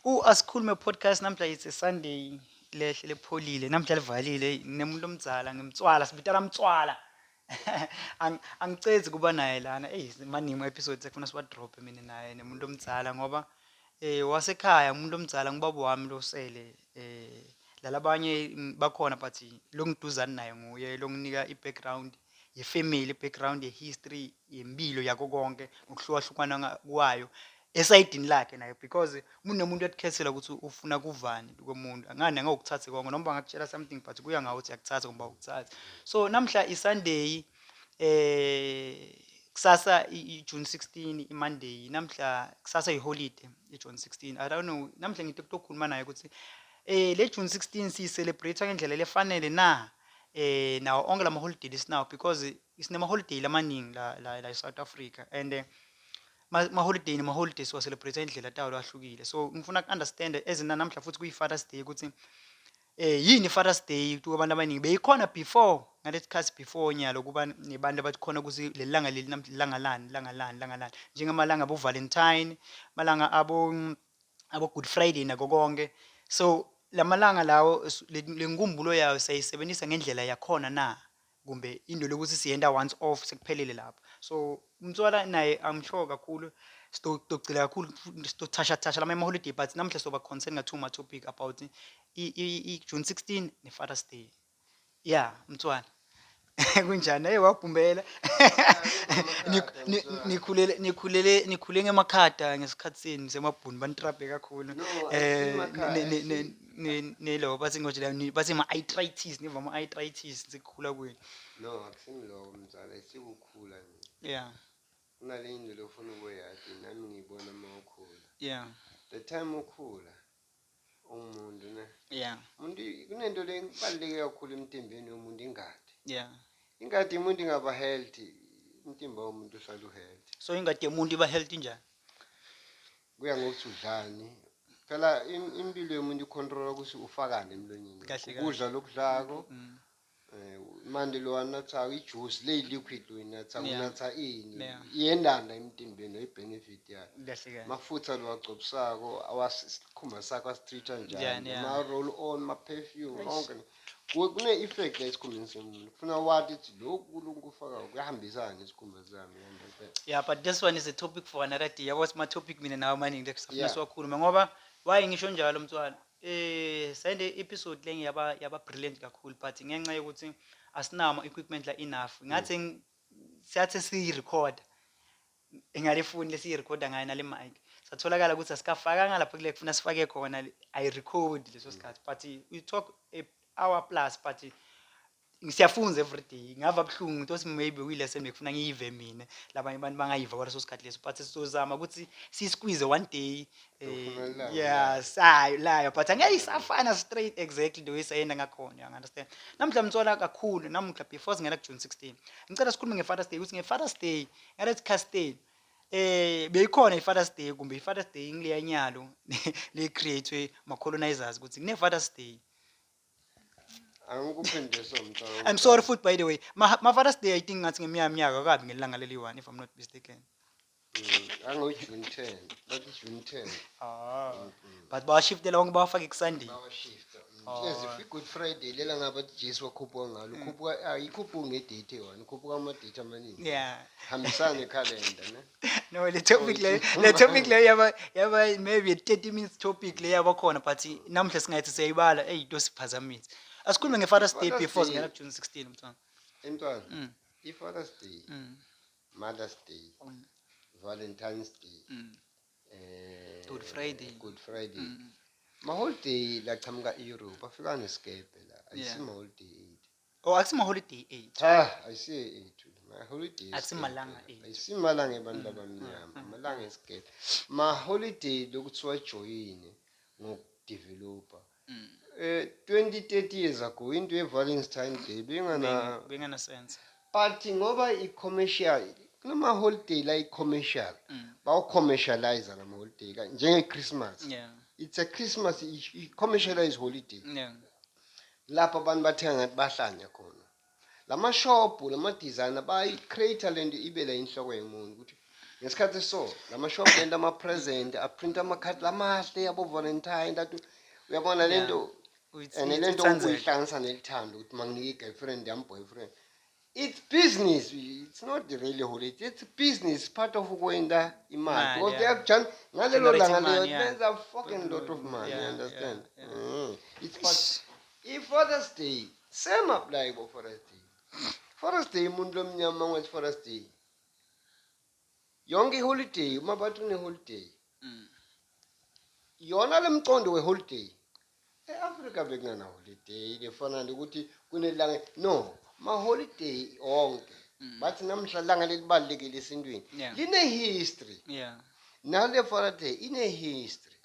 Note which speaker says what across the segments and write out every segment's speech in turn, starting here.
Speaker 1: Asikhulume podcast namhla it's a Sunday lehle lepholile namhla livalile nemuntu omdzala ngimtswala sibitala mtswala angicezi kuba naye lana maningi episodes ekufuna siwa drop mina naye nemuntu omdzala ngoba wasekhaya umuntu omdzala ngubaba wami losele lalabanye bakhona but longiduzana naye nguye longinika i-background ye-family background ye-history yempilo yako konke ngokuhlukahlukana kwayo esayidini lakhe naye because umuntu eyakukhethela ukuthi ufuna kuvani komuntu angani angokuthathe konke noma bangakutshela something but kuya ngawo ukuthi yakuthatha ngoba ukuthatha so namhla iSunday kusasa iJune 16 iMonday namhla kusasa iholiday iJune 16 I don't know namhla ngithi kutokhuluma naye ukuthi le June 16 si-celebrate ngendlela lefanele na nawo onke lama holidays now because isinema holiday lamaningi la eSouth Africa and ma-holiday nema-holiday siwa-celebrate indlela tawo lwahlukile so ngifuna ku-understand ezina namhla futhi kuyi-Father's Day ukuthi yini i-Father's Day kubantu abaningi beyikhona before ngalethi khathi before nyalo kuba nebantu abathi khona ukuthi leli langa leli langa lani njengamalanga abo-Valentine malanga abo-Good Friday nako konke so lamalanga lawo lenkumbulo yayo siyayisebenzisa ngendlela yakhona na kumbe into lokuthi siyenda once off sekuphelele lapho so umtswala naye I'm sure kakhulu sitogcila kakhulu sitothasha lama holiday but namhla soba concern nga two ma topic about June 16 ne-Father's Day yeah mtswala kunjani wabhumbela nikhulele ngemakhada ngesikhathi senu semabhunu banitrabhe kakhulu nelo bathi ngoje bathi ama-arthritis niva ama-arthritis sekukhula kwenu
Speaker 2: no akusimloko mzala isikukhula
Speaker 1: yeah
Speaker 2: kunale into lofuna ukuyati nami ngiyibona mawukhula
Speaker 1: yeah
Speaker 2: the time ukhula umuntu ne
Speaker 1: yeah
Speaker 2: umuntu kunento lebaluleke kakhulu emtimbeni womuntu ingadi
Speaker 1: yeah
Speaker 2: ingadi umuntu ingaba healthy umtimba womuntu usala uhealthy
Speaker 1: so ingadi yomuntu iba healthy njani
Speaker 2: kuya ngokuthi udlani phela impilo yomuntu icontrola ukuthi ufakane emlonyeni ukudla lokudlako manje lo wanatha ijuice le liquid uyinatha unatha ini iyendana emtimbeni oyibenefit yayo mafutha lo wagcobisako awasikhumba sakho asitreat-a njani ama roll on ma perfume onke kune-effect esikhumbeni somuntu kufuna wathi ukuthi lokhu kufaka kuyahambisana nesikhumba sami
Speaker 1: yeah but this one is a topic for another day yabo ma topic mina nawo maningi lekusafuna siwakhuluma ngoba why ngisho njalo mtswana sayinde episode lenge yaba brilliant kakhulu but ngenxa yokuthi asinama equipment la enough ngathi siyathi siyi-record ngale phone lesiyi-recorda ngayo nale mic satholakala ukuthi asikafakanga lapha kule kufuna sifake khona ayi-record leso sikhathi but we talk hour plus but siyafunza everyday ngava buhlungu ukuthi maybe kuyilesson bekufuna ngiyive mina labanye abantu bangayiva kwaleso sikhathi leso but sizozama ukuthi si-squeeze one day yeah sayo layo but angeke isafana straight exactly the way sayenda ngakhona you understand namhla mtswala kakhulu namhla before singena ku June 16 ngicela sikhulume nge-Father's Day ukuthi nge-Father's Day ngalethi castell beyikhona i-Father's Day kumbe i-Father's Day ngileya nyalo le-create ma-colonizers ukuthi kune-Father's Day I'm sorry futhi by the way ma-Father's Day I think ngathi ngeminyaka kabi ngelanga leli-1 if I'm not mistaken
Speaker 2: ango-June 10 bathi June 10
Speaker 1: but bawashiftela konke bawafake kuSunday
Speaker 2: bawashifta good Friday lela ngabathi Jesu wakhuphuka ngalo ikhuphuka ngedate eyi-1 ikhuphuka ama-date amaningi hambisana nekhalenda ne
Speaker 1: no le topic leyo yaba maybe a 30 minutes topic le yabakhona but namhla singathi siyayibala into siphazamise asikhulume nge-Father's Day before singena ku June 16 mntwana
Speaker 2: entwana i-Father's Day Mother's Day Valentine's Day Good Friday ma-holiday lachamuka e-Europe afika nesikepe la ayisima-holiday 8
Speaker 1: akusima-holiday 8
Speaker 2: ayisiye 8 ma-holiday
Speaker 1: akusimalanga 8
Speaker 2: ayisimalanga ebantu abamnyama amalanga esikepe ma-holiday lokuthiwa joyine ngokudevelopa 20-30 years ago into ye-Valentine Day
Speaker 1: bengana sense
Speaker 2: but ngoba i-commercial kunama-holiday la i-commercial bawu-commercialize lama-holiday njenge-Christmas it's a Christmas i-commercialize holiday lapho abantu bathenga ngathi bahlanya khona lamashophu lama-designer bayi-create le nto ibe la inhloko yomuntu ukuthi ngesikhathi so lamashop lento ama-present aprinta amakhadi lamahle abo-valentine uyabona lento and lento uyihlanganisa nelithando ukuthi manginike i-girlfriend yami boyfriend. It's business. It's not really holiday. It's business. Part of ukwenda imali. Because they have done ngalelo langa leyo benza a fucking lot of money. You understand? It's part. I-Father's Day same apply for Father's Day. Father's Day umuntu lomnyama wenza Father's Day. Yonke holiday uma bathu ne-holiday. Yona lemcondo we-holiday. E-Africa bekungana holiday lefana nokuthi kunelanga no. Ma-holiday onke bathi namhla langa lelibalulekile esintwini line-history nale Father's Day ine-history.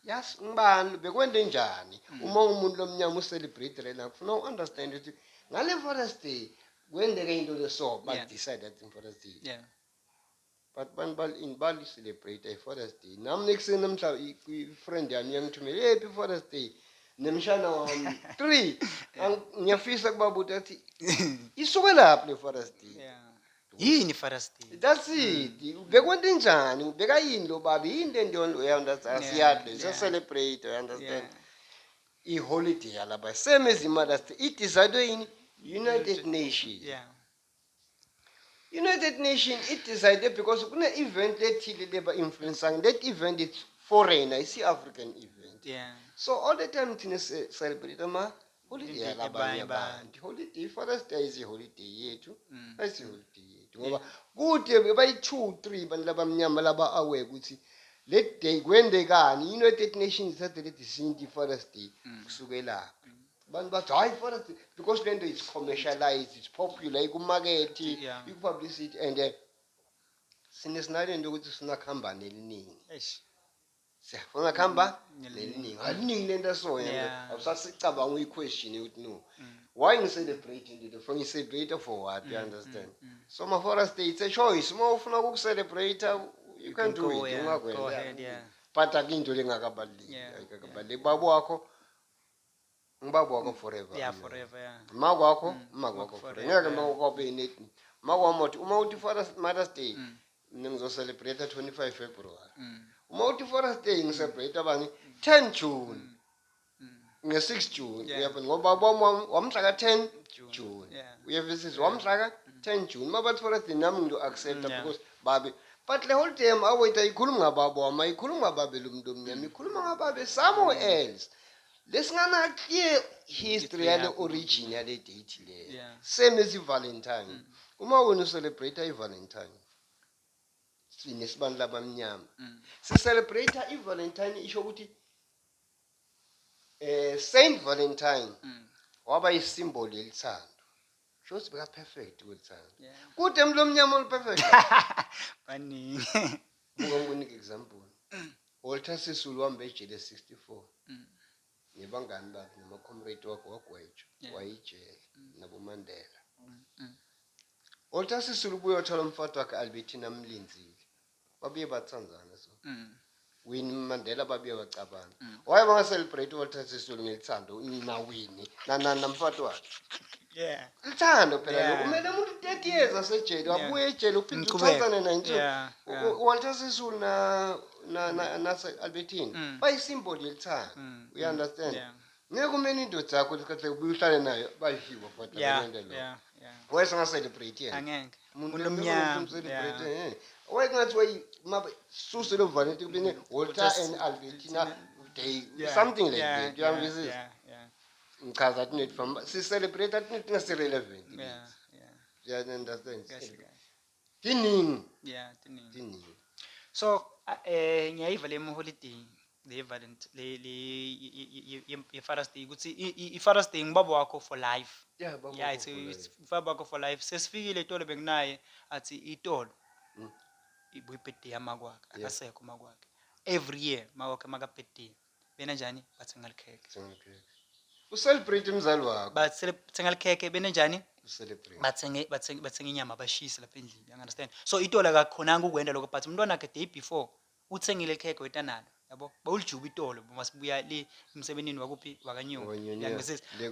Speaker 2: Yes, ngibani bekwende njani uma umuntu lomnyama ucelebrate lena kufuna u-understand ukuthi ngale Father's Day kwendeke into leso ba-decide that in Father's Day but bali celebrate i-Father's Day. Nami nekuseni namhla i-friend yami yangithumela happy Father's Day nemshana wami 3 ngiyafisa kubabuta athi isuke lapho le Father's Day
Speaker 1: yini Father's Day
Speaker 2: that's it bekwenta njani beka yini lo baba yini lento uyaunderstand siyadle celebrate you understand i-holiday yalaba same as i-Mother's Day i-decide yini United Nations United Nations it-decide because kune-event lethile leba influencing that event is foreigner isi African event so all the time thina celebrate holiday yalabanye abantu holiday Father's Day is holiday yethu ayisi holiday yethu ngoba kude bayi-2-3 bantu labamnyama laba aware ukuthi let day kwendekani United Nations thathe lethi sinti Father's Day kusukela abantu bathi hayi Father's Day because lento is commercialized it's popular ikumarket ikupublicity and sinesinalento ukuthi sinakuhamba neliningi siyafuna kuhamba neliningi aliningi lento so awusasicabanga uyi-question ukuthi no why ngicelebrate into for ngicelebrate for what you understand so ma-Father's Day it's a choice uma ufuna ukucelebrate you can do it ungakwenza but akinto lengakabaluleki babo wakho ngibaba wakho forever mama wakho forever ngeke makwakho nethi makwamothi uma uthi Mother's Day ngizocelebrate 25 February uma uthi Father's Day ngicelebrate abangi 10 June nge-6 June uyabona ngoba baba wamhla ka-10 June uyavisisa wamhla ka-10 June uma bathi Father's Day nami ngido-accepta because babe but le holiday yami awethu ayikhulumi ngababa wami ayikhulumi ngababe lo muntu omnyama ikhuluma ngababe somewhere else lesingana-clear history yale origin yale date leyo same as i-Valentine uma wena ucelebrate i-Valentine sinesibani labamnyama sicelebrate i-Valentine isho ukuthi Saint Valentine waba yisymbol yelithando sho sibeka perfect kwelithando kude emlo omnyama oluperfect
Speaker 1: baningi
Speaker 2: ngikunike example Walter Sisulu wambe ejele 64 nebangani bakhe nama-comrade wakhe wagwetshwa wayijele naboMandela Walter Sisulu ubuye wathola umfati wakhe Albertina Mlinzile babuye bathandzana so Winnie Mandela babuye bacabana why bangaselebrate Walter Sisulu ngelithando nawini namfati wakhe lithando phela lokhu kumele umuntu 30 years asejele wabuye ejele uphinde 2019 Walter Sisulu na Albertina bayisymbol yelithando you understand ngeke kumele indoda zakho lesikhathi ubuye uhlale nayo bayishiwa futhi lento lo wese ngaselebrate yena
Speaker 1: angeke
Speaker 2: umuntu omnyama celebrate why kungathi suse lo Valentine kubene Walter and Albertina Day something like that you understand ngichaza athi net from si-celebrate athi net ngasi-relevant you understand tiningi
Speaker 1: so ngiyayiva le holiday ye-Father's Day ukuthi i-Father's Day ngibaba wakho for life it's baba wakho for life sesifikile itolo bekunaye athi itolo ibuyi-birthday yamakwakhe akasekho makwakhe every year makwakhe maka-birthday bena njani bathenga likhekhe
Speaker 2: ucelebrate umzali wakho
Speaker 1: bathenga likhekhe bena njani bathenge inyama bashise lapha endlini you understand so itolo akakhonanga ukwenda lokho but umntwana wakhe day before uthengile ikhekhe wetanalo yabo bawulijuba itolo masibuya le emsebenzini wakuphi wakanyoni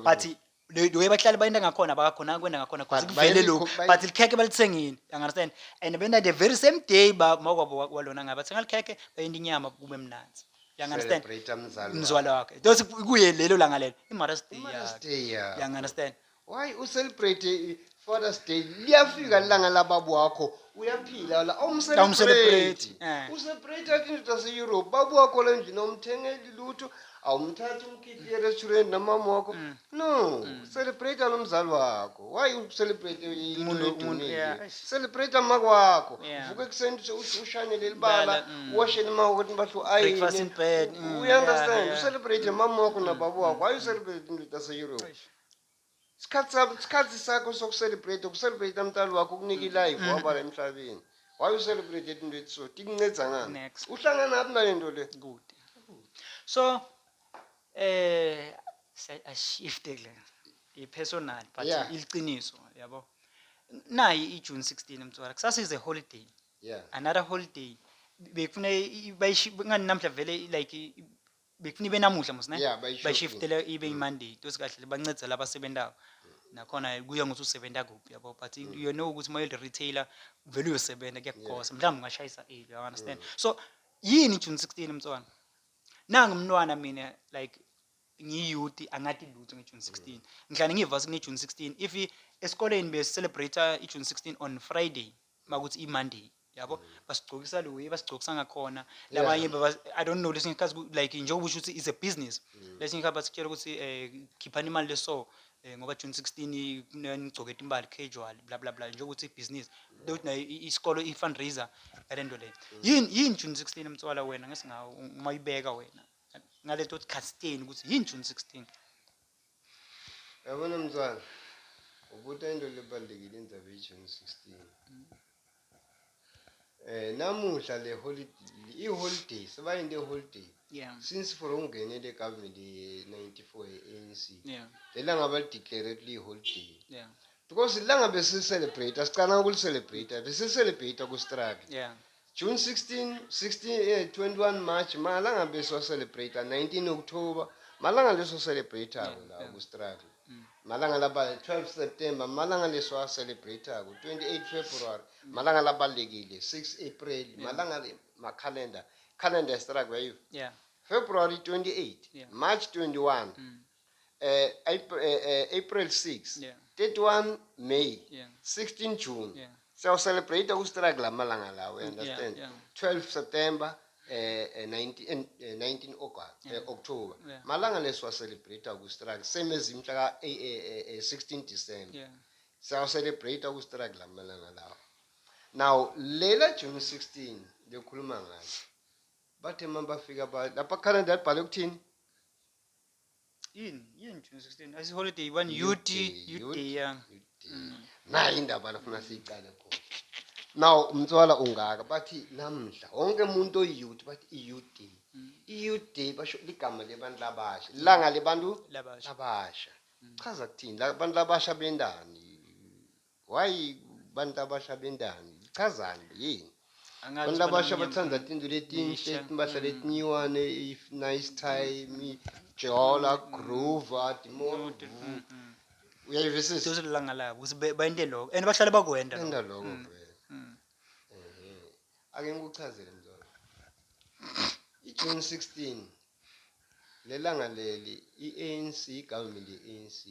Speaker 1: but the way bahlala bayenda ngakhona bakakhona kwenda ngakhona because
Speaker 2: But
Speaker 1: kuvele
Speaker 2: baye
Speaker 1: lokhu
Speaker 2: likho-
Speaker 1: but likheke balithengile, you understand, and bena the very same day makwabo walona ngabe bathenga likheke bayenda inyama kube mnanzi, you understand,
Speaker 2: Celebrate mzali
Speaker 1: mzwala wakhe dosi kuye lelo langa lelo iMother's Day
Speaker 2: Mother's
Speaker 1: yakhe,
Speaker 2: Day yakho.
Speaker 1: you understand.
Speaker 2: Why celebrate Father's Day? Liyafika ilanga lababo wakho uyaphila la
Speaker 1: Awumcelebrate,
Speaker 2: Ucelebrate into zase-Europe. Babu wakho le ndlini awumthengeli lutho, awumthathi umkhiphi e-restaurant namama wakho. No, celebrate lo mzali wakho. Why ucelebrate into
Speaker 1: Umuntu-
Speaker 2: edumile?
Speaker 1: yeah.
Speaker 2: Celebrate amakwakho.
Speaker 1: Yeah.
Speaker 2: Uvuka ekuseni ushayele libala, uwashele imako ukuthi bahlo
Speaker 1: Breakfast in bed,
Speaker 2: We understand.
Speaker 1: yeah.
Speaker 2: Ucelebrate mama wakho nababa wakho. Why you celebrate into zase-Europe? Isikhathi sakho sokucelebrate ukucelebrate umntali wakho ukunika ilive wabala emhlabeni. Why you celebrate into ethiso? Tikuncedza ngani?
Speaker 1: Next.
Speaker 2: Uhlangana naphi nalento le?
Speaker 1: Good. So ashifte kule i-personal but
Speaker 2: Yeah.
Speaker 1: iliciniso yabo. Nayi i-June 16 mthwala kusasize holiday,
Speaker 2: Yeah.
Speaker 1: another holiday bekufuna ngani namhla vele like bekufuna ibe namuhla mos ne
Speaker 2: Yeah, bayishiftile.
Speaker 1: bayishiftele ibe iMonday tosikahle bancedza labasebenzayo nakhona kuya ngokuthi usebenta kuphi yabo, but you know ukuthi mayele retailer vele uyosebenta kuyakukosa mhlawumbe ungashayisa early, you understand. So yini June 16 mthwana, nanga umntwana mina like ngi-youth angathi lutho nge-June 16 ngihlale ngivasi kune-June 16 if esikoleni besi-celebrate i-June 16 on Friday makuthi i-Monday yabo, basigcokisa lo way basigcokisa ngakhona labanye I don't know lesinye isikhathi like njengoba usho ukuthi is a business, lesinye isikhathi basikutshela ukuthi khiphani imali leso ngoba June 16 nigcoke imbali casual bla bla bla njengokuthi i-business lokuthi nayo isikolo i-fundraiser yalento leyo. Yini June 16 mtswala wena ngesingawo umayibeka wena ngalento casteni ukuthi yini June 16?
Speaker 2: Yabona mzala, ubuta into lebalulekile indaba ye-June 16. Namuhla le holiday sebayinde holiday
Speaker 1: Yeah.
Speaker 2: since for ungene le government ye-94 ye-ANC.
Speaker 1: Yeah.
Speaker 2: Lelanga balideclare holiday.
Speaker 1: Yeah.
Speaker 2: Because ilanga besi-celebrate, asicala ukulicelebrate, besi-celebrate ku-struggle.
Speaker 1: Yeah.
Speaker 2: June 21 March, malanga besiwa-celebrate, 19 October, malanga leso-celebrate la ku-struggle. Malanga laba 12 September, malanga lesiwa-celebrate, 28 February, malanga labalekile, 6 April, malanga calendar struggle yayo.
Speaker 1: Yeah.
Speaker 2: February 28,
Speaker 1: Yeah.
Speaker 2: March 21, April 6,
Speaker 1: Yeah.
Speaker 2: 31 May,
Speaker 1: Yeah.
Speaker 2: 16 June.
Speaker 1: Yeah.
Speaker 2: So celebrate struggle malanga lawo, you understand?
Speaker 1: Yeah.
Speaker 2: 12 September, 19 August, October.
Speaker 1: Yeah.
Speaker 2: Malanga leswa celebrate struggle same as imhla 16 December.
Speaker 1: Yeah.
Speaker 2: So celebrate struggle malanga lawo. Now lela June 16 lekhuluma ngayo. Bathe mabafika lapha calendar ibhale ukuthini?
Speaker 1: Yini June 16 asi holiday one UT yeah.
Speaker 2: Nayi indaba lafuna siyiqale khona. Now mtswala ungaka bathi namhla wonke umuntu oyi-youth bathi i-youth day. I-youth day basho ligama lebantu labasha. Ilanga lebantu labasha. Chaza kuthini labantu labasha bendani? Why bantu labasha bendani? Chazani yini? Bantu labasha bathanda into letinhle, impahla letinyiwane, nice time, jola, groove, timo. Uyayivisisa?
Speaker 1: Tosilanga la ukuthi bayinde lokho and bahlale bakwenda
Speaker 2: Enda
Speaker 1: lokho.
Speaker 2: lokho vele. Ake ngikuchazele mzolo. I-June 16 lelanga leli i-ANC igovernment ye-ANC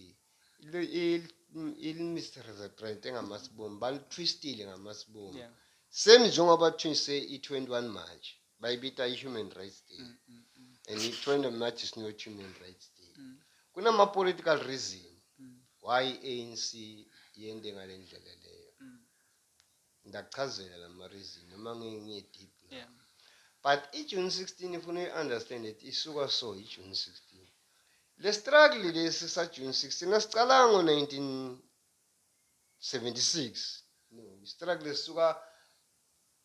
Speaker 2: il-misrepresent ngamasibomvu balitwistile ngamasibomvu.
Speaker 1: Yeah.
Speaker 2: Same njengoba twise i-21 March bayibita i-Human Rights Day. And i-20 March is not Human Rights Day. Kunama-political reason why ANC yende ngale ndlela leyo. Ndachazela lama reason noma ngiye-deep.
Speaker 1: Yeah.
Speaker 2: But i-June 16 if you understand it isuka so i-June 16. Le struggle lesi sa-June 16 asicala ngo-1976. No, struggle lisuka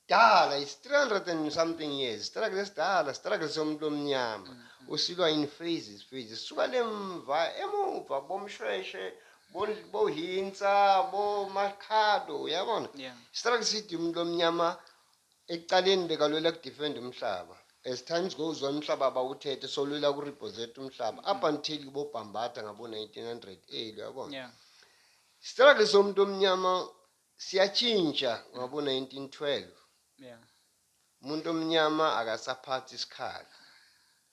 Speaker 2: dala is 300 and something years. Struggle esidala, struggle somuntu omnyama. Usilwa in phases. Suka lemva emuva bomshweshe bohinsa bomakhado uyabona.
Speaker 1: Yeah.
Speaker 2: Struggle sithi umuntu omnyama ekuqaleni bekalwela ukudefend umhlaba as times goes on umhlaba abawuthethe solula kurepresent umhlaba up until kubobhambata ngabo-1900 uyabona.
Speaker 1: Yeah.
Speaker 2: Struggle somuntu omnyama siyatshintsha ngabo-1912.
Speaker 1: Yeah.
Speaker 2: Umuntu omnyama akasaphathi isikhala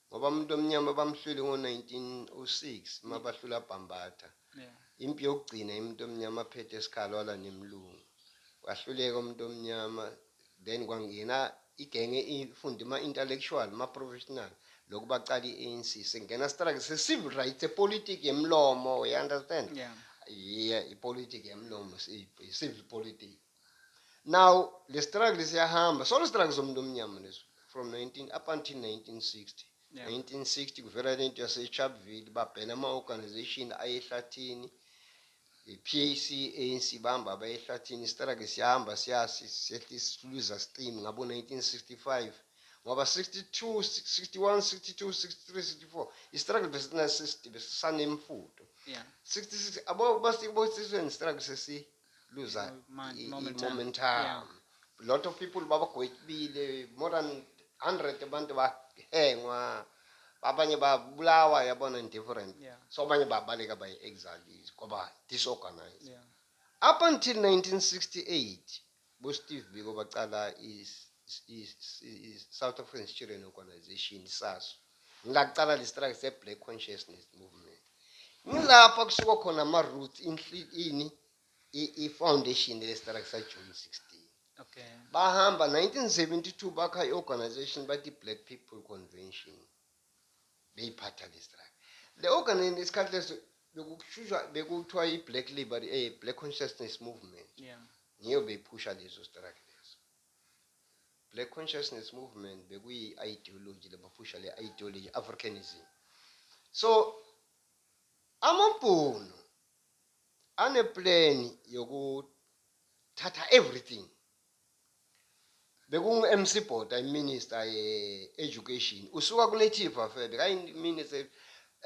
Speaker 2: ngoba umuntu omnyama bamhlule ngo-1906 uma bahlula bhambata.
Speaker 1: Yeah.
Speaker 2: Impi yokugcina umuntu omnyama aphethe isikhala wala nemlungu wahluleka umuntu omnyama, then kwangena igenge ifunda ama-intellectual ama-professional lokhu bacala i-ANC sengena struggle se-civil rights epolitiki yemlomo, you understand?
Speaker 1: Yeah.
Speaker 2: Yeah, ipolitiki yemlomo i-civil politics. Now le struggle siyahamba solo struggle zomuntu omnyama leso from up until 1960.
Speaker 1: Yeah.
Speaker 2: 1960 kuvela lento yase-Sharpeville babhena ama-organization ayehlathini, i-PAC, ANC bahamba abayehlathini, struggle siyahamba siyahluza steam ngabo-1965 ngoba 62, 61, 62, 63, 64 i-struggle besisanemfudo.
Speaker 1: Yeah.
Speaker 2: 66 abosisweni struggle sesiluza momentum.
Speaker 1: Yeah.
Speaker 2: A lot of people babagwetibile, more than 100 abantu bahengwa, abanye babulawa yabona indifferent.
Speaker 1: Yeah.
Speaker 2: So abanye babaleka by-exile ngoba disorganized.
Speaker 1: Yeah.
Speaker 2: Up until 1968 bo-Steve Biko bacala South African Student Organization, SASO. Ngilacala le struggle se-Black Consciousness Movement. Ngilapha kusuka khona ama-roots i-foundation le-struggle sa-June 16.
Speaker 1: Okay.
Speaker 2: Bahamba 1972 bakha i-organization bathi Black People Convention. Beyiphatha le struggle. Le organization isikhathi leso bekuthiwa i-Black Liberty, Black Consciousness Movement.
Speaker 1: Yeah.
Speaker 2: Ngiyo beyiphusha lezo struggle lezo. Black Consciousness Movement bekuyi-ideology lebaphusha le-ideology Africanism. So amabhunu ane-plan yokuthatha everything. Bekungu-MC Botha i-minister ye-education usuka ku-native affair bekayi-minister.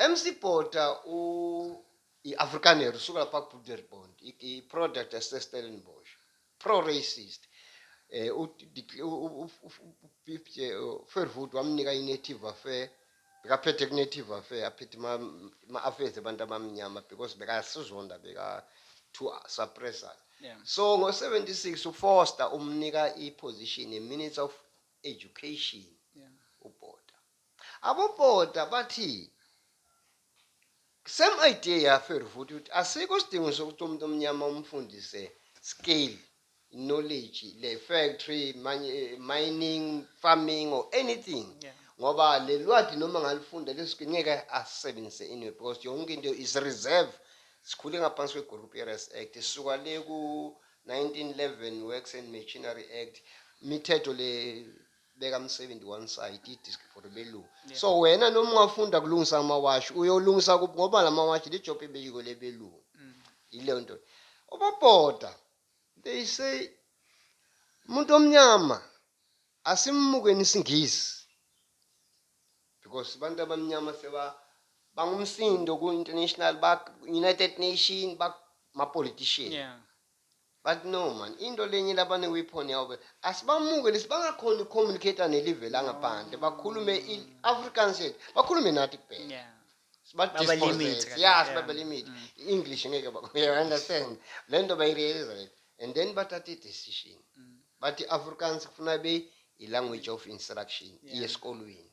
Speaker 2: MC Botha i-Afrikaner usuka lapha ku-Broederbond i-product yase-Stellenbosch, pro-racist. Verwoerd wamnika i-native affair, bekaphethe ku-native affair aphethe ama-affairs abantu abamnyama because bekasizonda to suppress us.
Speaker 1: Yeah.
Speaker 2: So ngo-76 uFoster umnika i-position ye-Minister of Education.
Speaker 1: Yeah.
Speaker 2: uBotha. AboBotha bathi same idea yaFerwood ukuthi asikho isidingo sokuthi umuntu omnyama umfundise scale, knowledge, le factory, mining, farming or anything.
Speaker 1: Yeah.
Speaker 2: Ngoba le lwadi noma ngalifunda lesingeke asebenzise anyway because yonke into is reserve. Sikhule ngaphansi kwe-Group Areas Act sisuka le ku-1911 Works and Machinery Act, imithetho le beka-71 one side for belungu. So wena noma ungafunda kulungisa amawashi uyolungisa ngoba la mawashi le job ebeyiko le belungu. Ileyo nto. UBotha they say umuntu omnyama asimukeni isingisi because abantu abamnyama bangumsindo ku-international, United Nations, ma-politician.
Speaker 1: Yeah.
Speaker 2: But no man, into lenye labane weapon yawo asibamuke lesibangakhona communicate nelive langaphandle bakhulume i-Afrikaans yethu bakhulume nathi kuphela.
Speaker 1: Yeah.
Speaker 2: Siba-limit. Yeah, siba-limit. English ngeke you understand. Lento bayirealize and then bathatha i-decision. Bathi Afrikaans kufuna i-language of instruction esikolweni.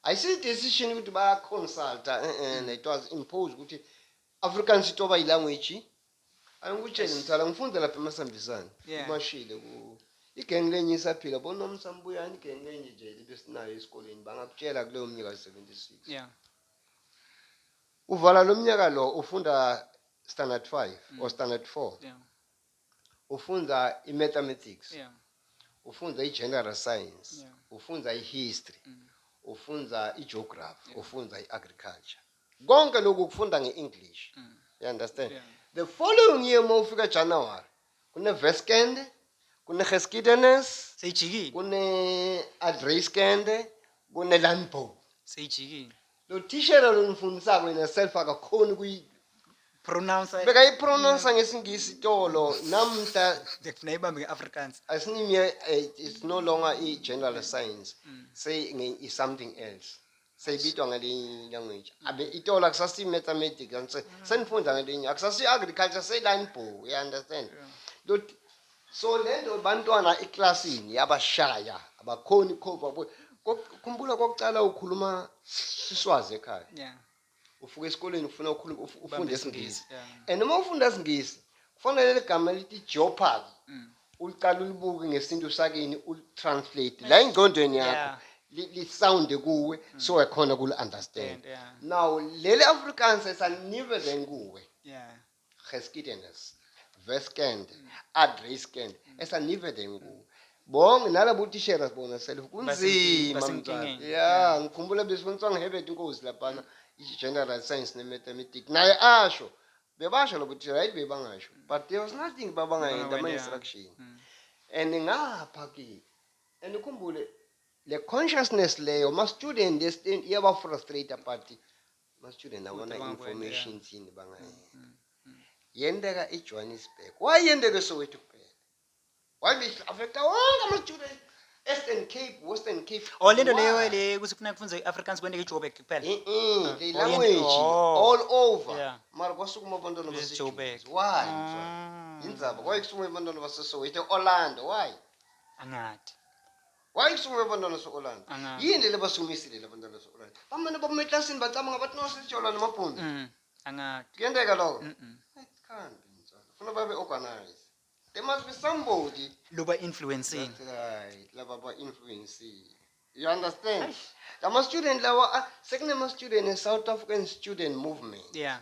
Speaker 2: I see decision ukuthi baya-consult and it was imposed ukuthi Afrikaans itoba i-language. Angikutshela mthala ngifunda lapha eMasambisane kumashile igeng lenye isaphila bonomsambuyani igeng lenye nje besinayo esikoleni bangakutshela kuleyo mnyaka 76.
Speaker 1: Yeah.
Speaker 2: Uvala lo mnyaka lo ufunda standard 5 or standard 4.
Speaker 1: Yeah.
Speaker 2: Ufunda i-mathematics.
Speaker 1: Yeah.
Speaker 2: Ufunda i-general science.
Speaker 1: Yeah.
Speaker 2: Ufunda i-history. Ufunda i-geography. Ufunda i-agriculture. Konke lokhu kufunda nge-English. You understand?
Speaker 1: Yeah.
Speaker 2: The following year mawufika January kune-Weskende, kune-Geskiedenis,
Speaker 1: Seyijikile.
Speaker 2: kune-Adreskende, kune-Landbouw.
Speaker 1: Seyijikile.
Speaker 2: Lo tishela lo nifundisako yena self akakhoni
Speaker 1: pronounce
Speaker 2: bekayipronounce ngesingisi itolo namhla
Speaker 1: nayibambe nge-Afrikaans.
Speaker 2: it's no longer i-general science say is something else seyibitwa ngalenye language abe itolo akusasi-mathematics senifunda ngalenye akusasi-agriculture seyi-line bow, you understand. So lento bantwana eklasini yabashaya abakhoni khopha. Khumbula kokucala ukhuluma Siswazi ekhaya.
Speaker 1: Yeah.
Speaker 2: Ufika esikoleni ufuna ufunde isingisi.
Speaker 1: Yeah.
Speaker 2: And uma ufunda isingisi kufanele legama lithi jeopardy ulicala ulibuke ngesintu sakini ulitranslate la ingqondweni yakho lisound kuwe so ekhona kuli understand. Now leli Afrikaans esanivele kuwe.
Speaker 1: Yeah.
Speaker 2: Geskiedenis, Weskend, Adreskend esanivele kuwe. Bonke nalabo utishera sibona self kunzima mntwana. Yeah, ngikhumbula besifundiswa ngeHerbert Nkosi laphana i-general science ne-mathematics. Naye asho bebasho lo butishera right bebangasho. But there was nothing babangayenda ama instruction. And ngapha ke and ukhumbule le consciousness leyo ma student iyaba frustrate party ma student abona information thini bangayenza. Yendeka eJohannesburg. Why yendeka eSoweto kuphela? Why be affecta wonke ama student Eastern Cape, Western Cape?
Speaker 1: Lento leyo le kuthi kufuneka kufunze iAfrikaans kwendeke eJoburg kuphela.
Speaker 2: The language all over.
Speaker 1: Yeah.
Speaker 2: Mara kwasukuma abantwana
Speaker 1: baseJoburg.
Speaker 2: Why? Indzaba why kusukuma abantwana baseSoweto Orlando? Why?
Speaker 1: Angathi.
Speaker 2: Why kusukuma abantwana baseOrlando? Yini lebasumisile labantwana baseOrlando? Bamane bomeklasini bacabanga bathi no sitshola namabhundu.
Speaker 1: Angathi.
Speaker 2: Kuyendeka lokho? It can't be njalo. Funa babe organized. There must be somebody
Speaker 1: loba influencing.
Speaker 2: That's right. Laba influencing. You understand? Lama student lawa sekunema student in South African student movement.
Speaker 1: Yeah.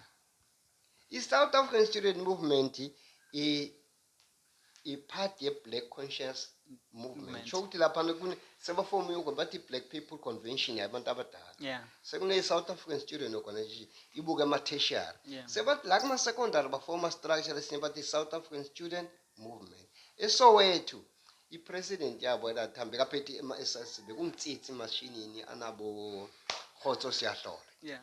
Speaker 2: Is South African student movement a part of black conscious movement. Shokuthi lapha kune sebafomu yoko bathi Black People Convention yabantu abadala.
Speaker 1: Yeah.
Speaker 2: Sekune South African student organization ibuke ama tertiary.
Speaker 1: Yeah.
Speaker 2: Sebathi la kuma secondary bafoma structure esibathi South African student movement. Esowethu ipresident yabo elathambe kaphethe ema-SSB kumtsitsi mashinini anabo Khotso Siyahlola.
Speaker 1: Yeah.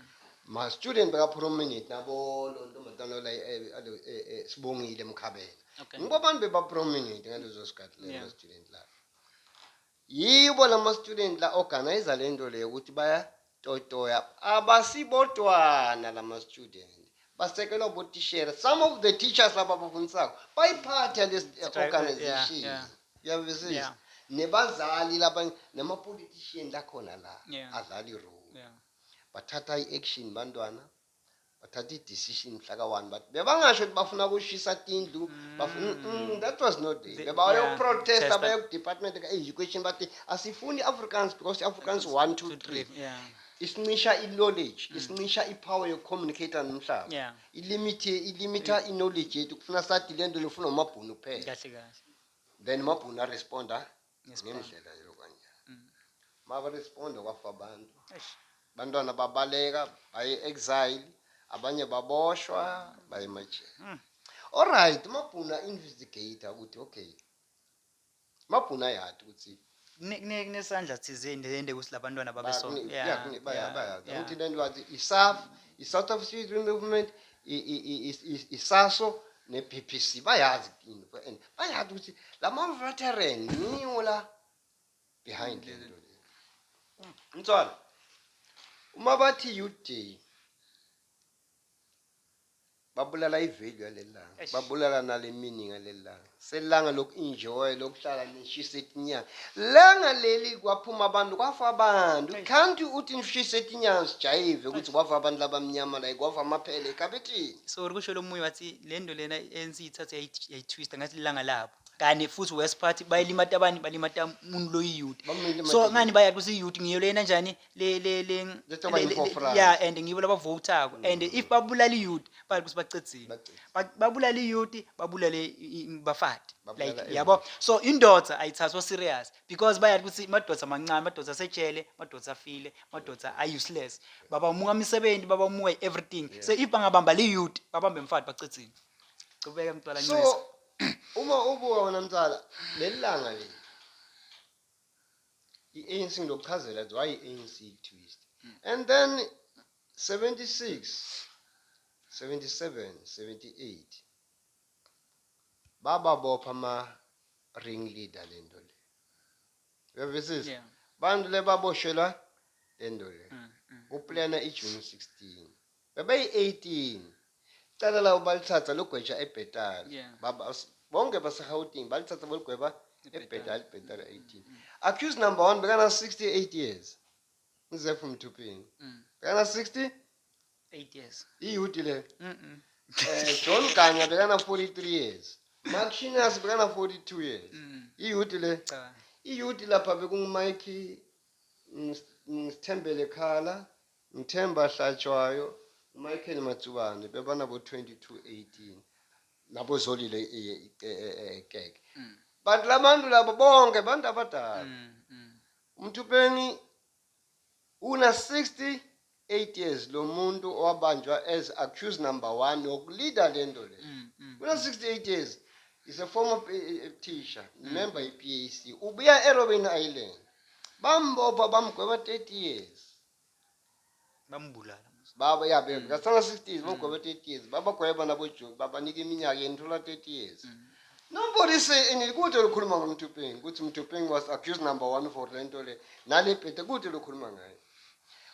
Speaker 2: Ma student beka prominent nabo lonto matano la Sibongile Mkhabela. Ngobantu beba prominent ngalezo sikhathi le student la. Yibo lama student la organizer lento le ukuthi baya totoya abasibodwana lama student. Basekelwa botishera. Some of the teachers laba bafundisako bayiphatha this organization. Yeah. Nebazali laba nama politician la khona la adlali role. Bathatha i-action bantwana bathatha i-decision mhla ka-1 but bebangasho ukuthi bafuna ukushisa tindlu bafuna that was not there bebayo protest abayo department ka-education bathi asifuni Afrikaans because Afrikaans 1 2 3 isincisha i-knowledge isincisha i-power yokucommunicate nomhlaba ilimita i-knowledge yethu kufuna sathi lento lofuna umabhunu kuphela
Speaker 1: kahle kahle
Speaker 2: then mabhunu aresponda ngendlela yokanjani mabaresponda kwafa abantu bantwana babaleka baye exile abanye baboshwa baye emajele. Alright mabhuna investigator ukuthi okay mabhuna yathi ukuthi
Speaker 1: kunesandla thizeni lende kusi labantwana babe so
Speaker 2: bayazi ukuthi lento wathi isaf i-South African Student Movement isaso ne-PPC bayazi into and bayazi ukuthi lama veteran niwo la behind lento le mntwana uma bathi youth day babulala ivalue yalelanga babulala nale meaning yalelanga selanga loku-enjoy lokuhlala nishisa etinyanga langa leli kwaphuma abantu kwafa abantu can't uthi nishisa etinyanga sijayive ukuthi kwafa abantu labamnyama la kwafa amaphele ekhabethini
Speaker 1: so rikusho lo moya wathi lento lena ANC ithathe yayitwista ngathi lilanga labo kani futhi West Party bayilimata abani balimata umuntu lo youth so ngani baya kusi youth ngiyo lena njani yeah and ngibo labavotako and if babulala youth bathi kusi bacedzini babulala youth babulale bafati like yabo so indoda ayithathwa serious because bayathi kusi madoda amancane madoda asejele madoda afile madoda are useless baba muka imisebenzi baba muka everything so if bangabamba le youth babambe mfati bacedzini cubeka mntwana ncisa
Speaker 2: so uma ubuka wona mtsala lelanga le i-ANC ngilokuchazela why i-ANC twist and then 76 77 78 bababopha ama-ring leader lento le uyavisisa
Speaker 1: Yeah.
Speaker 2: bantu lebaboshelwa lento le kuplana iJune 16 bebeyi-18 cala lawo balithatha logwetsha ebhetali
Speaker 1: Yeah.
Speaker 2: bonke baseGauteng balithatha bolugweba ebhetali 18 accused number 1 bekana 68 years uZef Mthupeni bekana 68
Speaker 1: years.
Speaker 2: iyuti le John Ganya bekana 43 years Maxinas bekana 42 years iyuti le
Speaker 1: Cha.
Speaker 2: iyuti lapha bekungumike Ngithembele Khala Ngithemba Hlatshwayo Michael Matsubane bebanabo 2218 nabo Zolile keke bantu labantu labo bonke bantu abadala uMthupeni una 68 years lo muntu owabanjwa as accused number 1 yokuleader lento le una 68 years is a former teacher member iPAC ubuya eRobben Island bambopha bamgweba 30 years
Speaker 1: Bambulala.
Speaker 2: baba yabe ngasana 60s bamgweba 30 years babagweba nabo Joe babanika iminyaka yentula 30 years nobody say kude lokhuluma ngoMthupeni ukuthi Mthupeni was accused number 1 for lento le nale phethe kude lokhuluma ngayo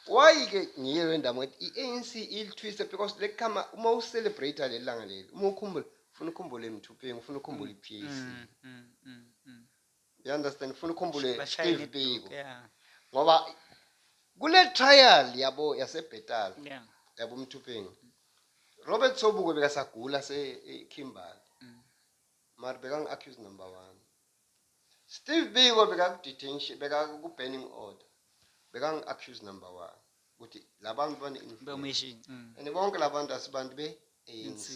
Speaker 2: why ke ngiye wendaba ngathi iANC ilitwiste because lekama uma ucelebrate lelanga leli uma ukhumbula ufuna ukhumbule Mthupeni ufuna ukhumbule iPAC you understand ufuna ukhumbule Steve Biko ngoba kule trial yabo yasebhetali yabo Mthupeni Robert Sobukwe bekasagula Kimberley mara bekang accused number 1 Steve Biko bekaku detention bekaku banning order bekang accused number 1 ukuthi labantu bane information and bonke labantu asibantu beANC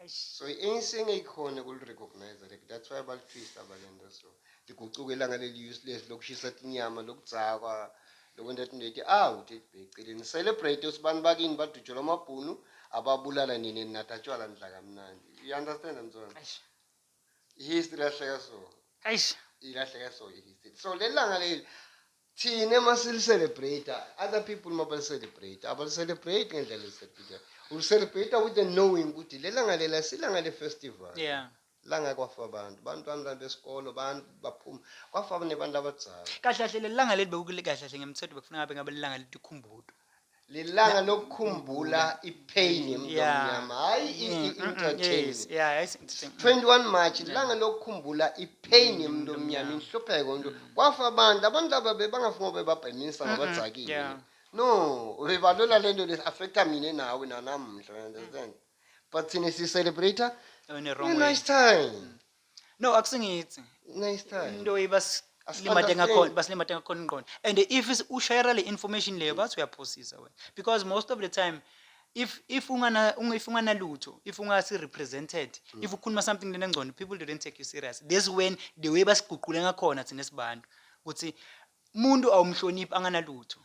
Speaker 2: so iANC ngeyikhona ukul recognize that's why bal twist abalendo so ligucuke ilanga leli useless lokushisa inyama lokudzakwa lokwenta into uthi beceleni celebrate usibani bakini badujelwa amabhunu ababulala nini nathatshwala ndla kamnandi you understand mzwana history yahleka so ilahleka so history so lelanga leli thina masili celebrate other people mabal celebrate abal celebrate ngendlela esepita we celebrate with the knowing ukuthi lelanga lela silanga le festival langa kwafa abantu bantwana besikolo bantu baphuma kwafa nebantu abadzala
Speaker 1: kahle kahle lelanga leli bekukule kahle kahle ngemthetho bekufuna ngabe lelanga letikhumbulo
Speaker 2: lilanga lokukhumbula ipain yomnyama hayi i-entertainment 21 March lilanga lokukhumbula ipain yomnyama inhlupheko nto kwafa abantu laba bebangafuna bebabhemisa ngabadzakile no bebalola lento le affecta mina nawe nanamhla understand but thina si celebrate nice time
Speaker 1: no akusingithi
Speaker 2: nice time
Speaker 1: into limate ngakhona ingqondo and if ushare le information leyo bathi uyaphosisa wena because most of the time if ungana lutho if ungasi represented if ukhuluma something lenengcondo people don't take you serious this when the way basiguqule ngakhona thina sibantu ukuthi umuntu awumhlonipha angana lutho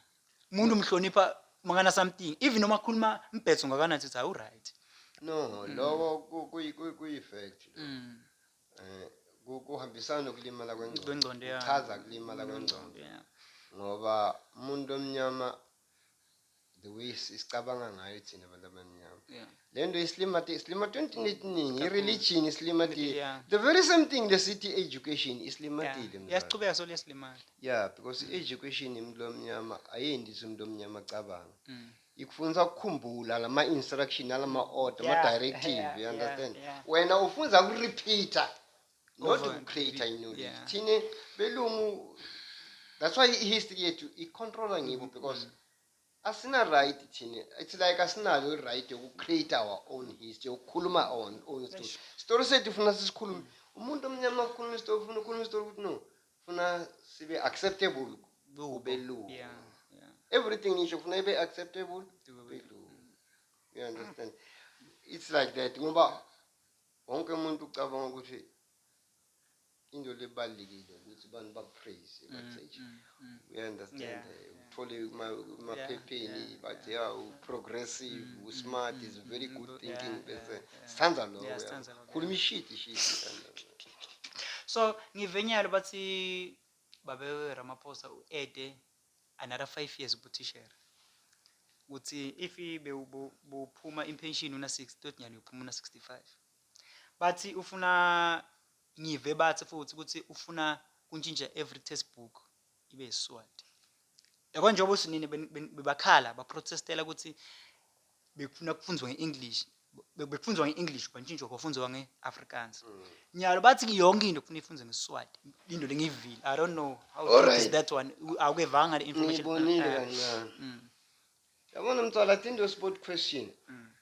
Speaker 1: umuntu umhlonipha mangana something even noma khuluma mbhetso ngakanathi uthi awu right
Speaker 2: no lokho kuyi fact kuhambisana nokulimala kwengqondo chaza kulimala kwengqondo ngoba umuntu omnyama the way sicabanga ngayo thina abantu abamnyama lento islimate 2019 ireligion islimate the very same thing the city education islimatile
Speaker 1: yasichubeka so leslimate
Speaker 2: because education umuntu omnyama ayendisi umuntu omnyama acabanga ikufunza ukukhumbula lama instruction nalama order ama directive you understand wena ufunza ku repeater not to create knowledge thine belungu that's why history yethu icontrola ngibo because asina right thine it's like asinalo right yokucreate our own history ukukhuluma our own story sethu funa sisikhulume umuntu omnyama ukukhuluma story ufuna ukukhuluma story ukuthi no funa sibe acceptable kubelungu everything nisho funa ibe acceptable kubelungu you understand it's like that ngoba wonke umuntu ucabanga ukuthi into lebalekile ukuthi abantu bapraise bathi you understand uthole emaphepheni bathi progressive usmart is very good thinking bese sithandza lokho khuluma shit
Speaker 1: so ngivenyalo bathi babe Ramaphosa uede another 5 years ubutishera ukuthi if buphuma impension una 60 tot nyalo uphuma una 65 bathi ufuna ngive bathi futhi ukuthi ufuna kuntshintsha every textbook ibe iSwati yabo njengoba usinini bebakhala baprotestela ukuthi bekufuna kufundwa ngeEnglish bekufundwa ngeEnglish kwantshintshwa kwafundwa ngeAfrikaans nyalo bathi yonke into kufuna ifundwe ngeSwati into lengivile I don't know how true is that one awukevanga le information
Speaker 2: ngibonile kancane yabona mtsala athi into sport question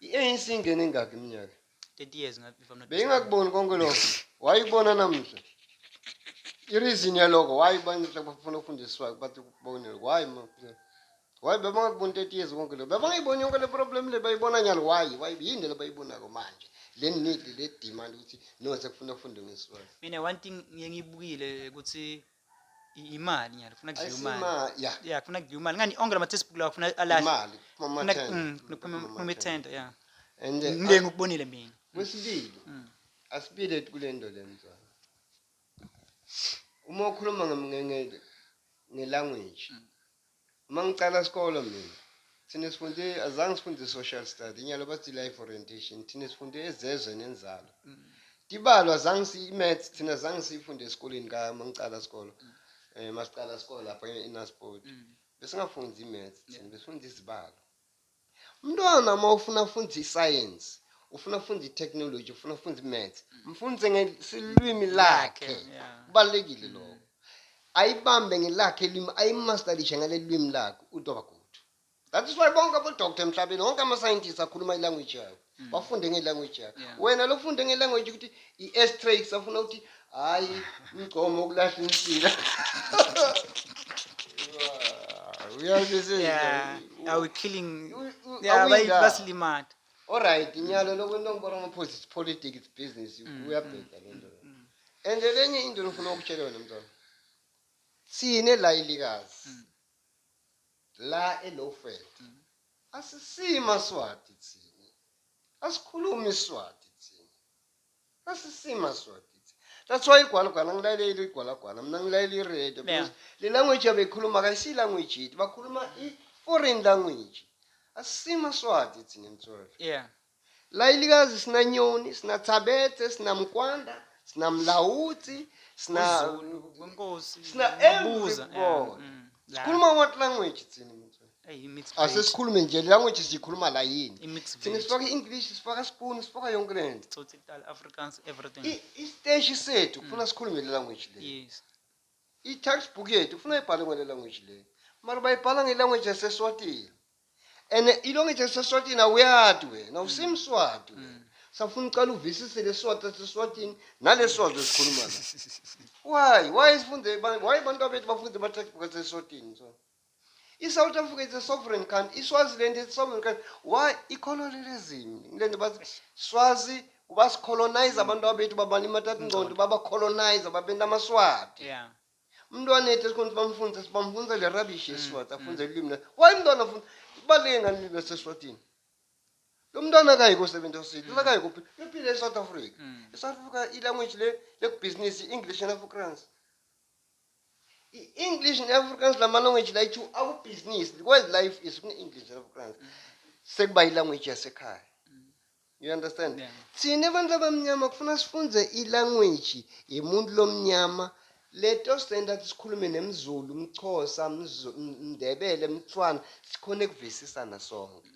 Speaker 2: iANC ingene ngakho iminyaka
Speaker 1: 30 years if I'm not
Speaker 2: bengakuboni konke lokho wayibona namhla ireason yaloko wayibanisa bafuna ukufundiswa bathi kubonele why bebangakuboni 30 years konke lokho bebangayiboni yonke le problem le bayibona nyalo why yini le bayibonako manje le need le demand ukuthi no sekufuna ufundwe ngeSwati
Speaker 1: mina one thing ngiyibukile ukuthi imali nyalo kufuna kudliwa imali yeah kufuna kudliwa imali ngani onke lama textbook la kufuna alahle
Speaker 2: imali
Speaker 1: kuma tender yeah
Speaker 2: and
Speaker 1: ngeke ukubonile mina
Speaker 2: kwesibili asibile kule nto le mzwana uma ukhuluma ngelanguage uma ngicala isikolo mina thina sifunde azange sifunde social study inyalo bathi life orientation thina sifunde ezezwe nenzalo tibalo azange imaths thina azange sifunde esikoleni kama ngicala isikolo masicala isikolo lapha eNasport besingafundi imaths thina besifunda izibalo umntwana uma ufuna ufunda iscience ufuna ufunda itechnology ufuna ufunda imaths mfundze ngesilwimi lakhe kubalekile lokho ayibambe ngelakhe ilwimi ayimasterishe ngale lwimi lakhe utoba good that is why bonke abodoctor emhlabeni wonke ama-scientists akhuluma ilanguage yabo bafunde ngelanguage yabo wena lofunde ngelanguage ukuthi i-astrax afuna ukuthi hayi umgcomo wokulahla insila
Speaker 1: are we killing basilimata
Speaker 2: alright nyalo lokwento ngibona ama-politics business uyabheda le nto and lenye into lofuna ukutshela wena mntwana sine la ilikazi la elofed asisima Swati thina asikhulumi iSwati thina asisima Swati that's why igwalagwala ngilaleli igwalagwala mina ngilaleli iradio because le language abekhuluma kayisi language yethu bakhuluma i-foreign language asisima Swati thina mtswala
Speaker 1: yeah
Speaker 2: la ilikazi sina nyoni sina Thabethe sina Mkwanda sina Mlawuthi sina
Speaker 1: wenkosi
Speaker 2: everyone sikhuluma what language thina mtswala asesikhulume nje language siyikhuluma la yini thina sifaka i-English sifaka Spoon sifaka yonke lento
Speaker 1: total Afrikaans everything
Speaker 2: isiteshi sethu kufuna sikhulume le language le
Speaker 1: yes
Speaker 2: i-textbook yethu kufuna ibhale ngale language le mara bayibhala ngelanguage yaseSwatini and ilanguage yaseSwatini awuyazi wena usimswati wena safuna uqala uvisise leswati yaseSwatini naleswazi esikhuluma la why sifunde why bantu bethu bafunde ama-textbook yaseSwatini so iSouth Africa is a sovereign country iSwaziland is a sovereign country why i-colonialism ngilento bathi Swazi kubasicolonize abantu abethu babalimathatha ingqondo babacolonize babenta amaswati
Speaker 1: yeah
Speaker 2: umntwana ethu esikhona bamfunza le rubbish yeSwati afunze ilwimi why umntwana afunda ibaluleke ngani ilwimi laseSwatini lo mntwana akayiko 70 city akayiko uphile eSouth Africa eSouth Africa ilanguage le business English and Afrikaans English and Afrikaans lama language la yithi aku business because life is in English and Afrikaans sekuba ilanguage yasekhaya you understand thina abantu abamnyama kufuna sifunze ilanguage yemuntu lomnyama leto standard sikhulume nemZulu umXhosa Mndebele Mtswana sikhone kuvisisana sonke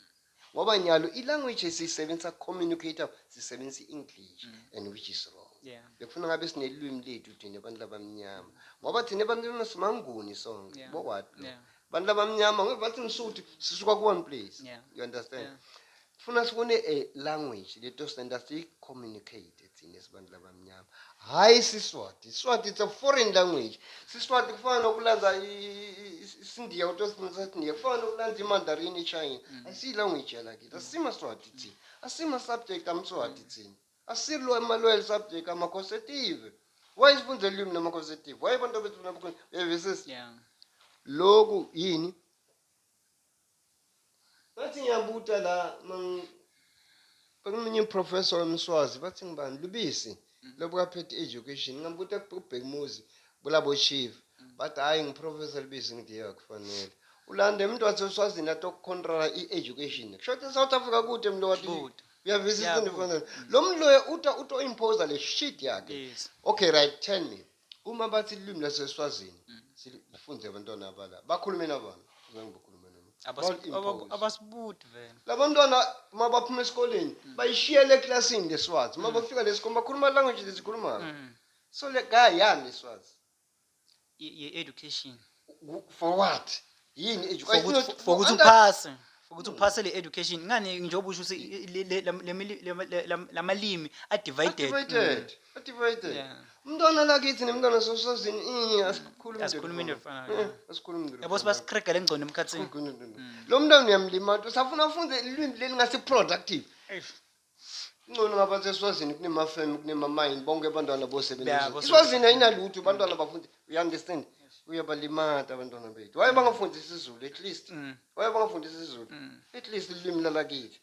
Speaker 2: ngoba nyalo ilanguage esisebenzisa communicator sisebenzisa English and which is wrong bekufuna ngabe sinelwimi lethu thina abantu abamnyama ngoba thina abantu simanguni sonke bokwati abantu abamnyama ngebathi ngisuthi sisuka ku one place you understand funa sibone a language leto standard si communicate thina sibantu labamnyama hayi siSwati iSwati it's a foreign language siSwati kufana nokulanza isindiya utosindiya kufana nokulanza imandarin eChina ayisi language yalakithi asima Swati thina asima subject amSwati thina asilo amalwel subject ama-causative why sifunze ilwimi nama-causative why abantu bethu nabukho evises lokhu yini bathi ngiyabuta la bekunye professor wemswazi bathi ngibani Lubisi lobukaphethe education ngambuta kubhekumuzi bulabo chief bathi hayi ngiprofessor Lubisi ngithi yakufanele ulande umuntu waseswazini atokucontrola i-education kusho ukuthi South Africa kude mlo wathi uyavisisa ndifana lo muntu loyo uto-impose le shit yakhe. Okay, right, tell me uma bathi ilwimi laseswazini sifunde abantwana abala bakhulume nabani zangibakhuluma
Speaker 1: abasibuthi vele
Speaker 2: labantwana mabaphuma esikoleni bayishiyele eklasini leswazi mabafika lesikole bakhuluma language lesikhulumayo so le guy yani leswazi
Speaker 1: i-education
Speaker 2: for what yini
Speaker 1: education for ukuthi uphase ukuthi uphase le education ngani njengoba usho lamalimi
Speaker 2: divided umntwana lakithi nemntwana sosazini
Speaker 1: asikhulumeni efanayo yabo sibasikrega lengcondo emkhathini
Speaker 2: lo mntwana uyamlimata usafuna ufunde ilwimi lelingasi productive ngcono ngapha seswazini kunemafemi kunemamayini bonke abantwana bosebenza iswazini ayinalutho abantwana bafunde you understand uyabalimata abantwana bethu waye bangafundisa isizulu at least waye bangafundisa isizulu at least ilwimi lalakithi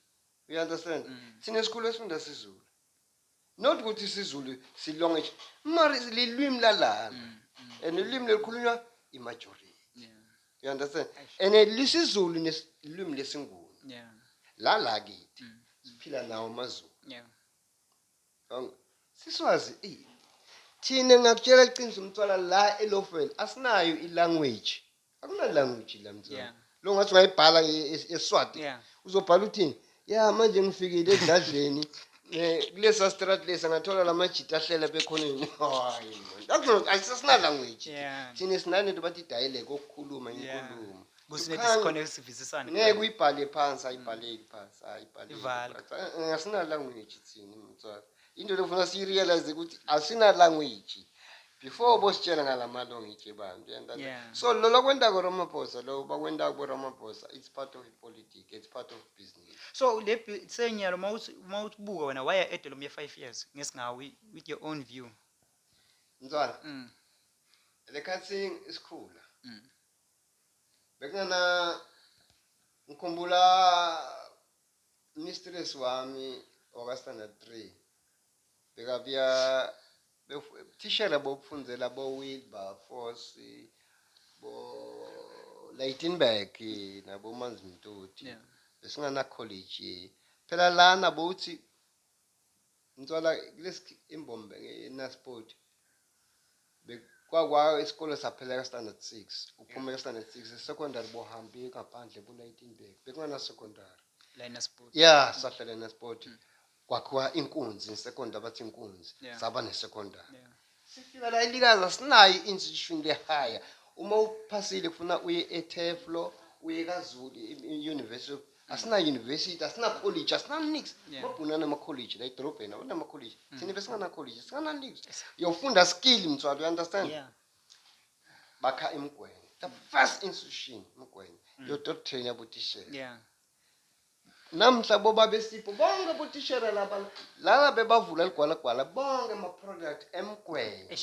Speaker 2: you understand thina esikhulu esifunda isizulu not ukuthi isizulu silonge mari lilwimi lalana and ilwimi lelikhulunywa imajority you understand and lisizulu nelwimi lesinguni la kithi siphila nawo amazulu siswazi thina ngakutshela iqiniso umthwala la elofweni asinayo ilanguage akuna-language la mthwala lo ngathi ungayibhala eSwati uzobhala uthini ya manje ngifikile edladleni kulesa strat lesa ngathola lamajita ahlela bekhoneni hayi man asinalanguage thina sinanento bathi dialect okukhuluma inkulumo ngeke uyibhale phansi ayibhaleki phansi asinalanguage thina mthwala into lefuna siyirealize ukuthi asina-language before bositshela ngalamalongithi bantu so lo lakwenta Ramaphosa lo bakwenta Ramaphosa it's part of politics, it's part of business.
Speaker 1: So le senyalo mawubuka wena waya edolom ye5 years ngesingawi with your own view
Speaker 2: mntwana le khathi isikhula bekungana ngikhumbula mistress wami standard 3 bekabuya tishera bokufundzela bo-Wilberforce bo-Lightenberg nabo-Manzi Mtoti besingana college phela lana bowuthi mntwala kulesi imbombe eNasport bekwakwao isikole saphela ka-standard 6 uphume ka-standard 6 secondary bohambe ngaphandle bo-Lightenberg bekungana secondary
Speaker 1: la eNasport
Speaker 2: sahlala eNasport kwakhiwa inkunzi secondary bathi inkunzi saba ne-secondary sifika la elikazi asinayo i-institution le-higher uma uphasile kufuna uye eTeflo uye kaZulu i-university asinayo university asina-college asina-nix mabhunana ama-college la edorobheni abanama-college thina besingana-college singana-nix uyofunda skill mthwalo you understand bakha eMgwenya the first institution eMgwenya yototrain yabotishela namhla bobabesipho bonke botishera laba bebavula ligwalagwala bonke ama-product eMgwenya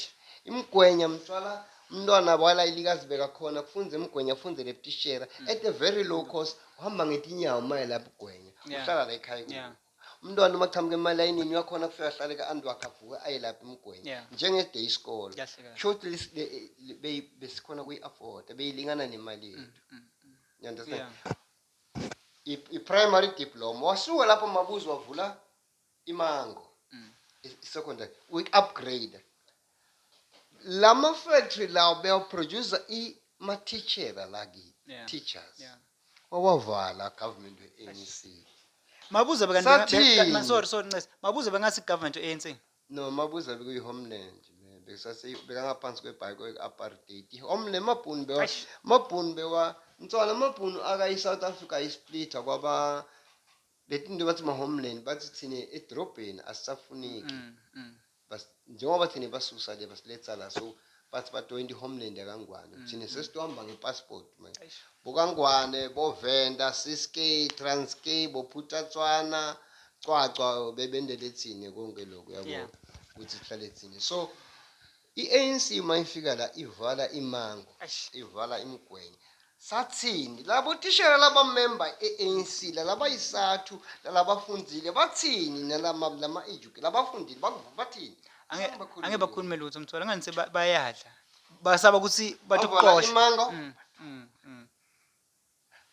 Speaker 2: iMgwenya mthwala umntwana wala ilikazi bekakhona kufunze eMgwenya afunzele butishera at a very low cost uhamba ngetinyawo maye lapho eMgwenya uhlala la ekhaya kuwo umntwana uma kuchamuka emalayinini uyakhona kufika ahlale ka-andwakhe avuke aye lapha eMgwenya njenge-day school short besikhona kuyi-afford beyilingana nemali yethu you understand i-primary diploma wasuka lapho mabuzo wavula imango i-secondary we-upgrade lama-factory lawo beyaproducer ima-teachera laki teachers wawavala government we-ANC
Speaker 1: mabuza mabuza bengasi government we-ANC
Speaker 2: no mabuza bekuyi-homeland bekangaphansi kwe-apartheid i-homeland mabhunu bewa mtswana amabhunu aka-i-South Africa ayisplitha kwaba letinto bathi ma-homeland bathi thina edrobheni asisafuneki njengoba thina basusa le basiletha la so bathi batoyinta i-homeland yakangwane thina sesitohamba nge-passport bokangwane bovenda Ciskei Transkei bophuthatswana cwacwa bebendele thina konke lokhu yabo ukuthi sihlale thina so i-ANC mayifika la ivala imango ivala iMgwenya sathini labo tishera laba member e-ANC labayisathu labafundzile bathini nalama educate labafundile bathini
Speaker 1: ange bakhulume lutho mthwala ngani bayadla basaba ukuthi bathi ukuqosha
Speaker 2: imango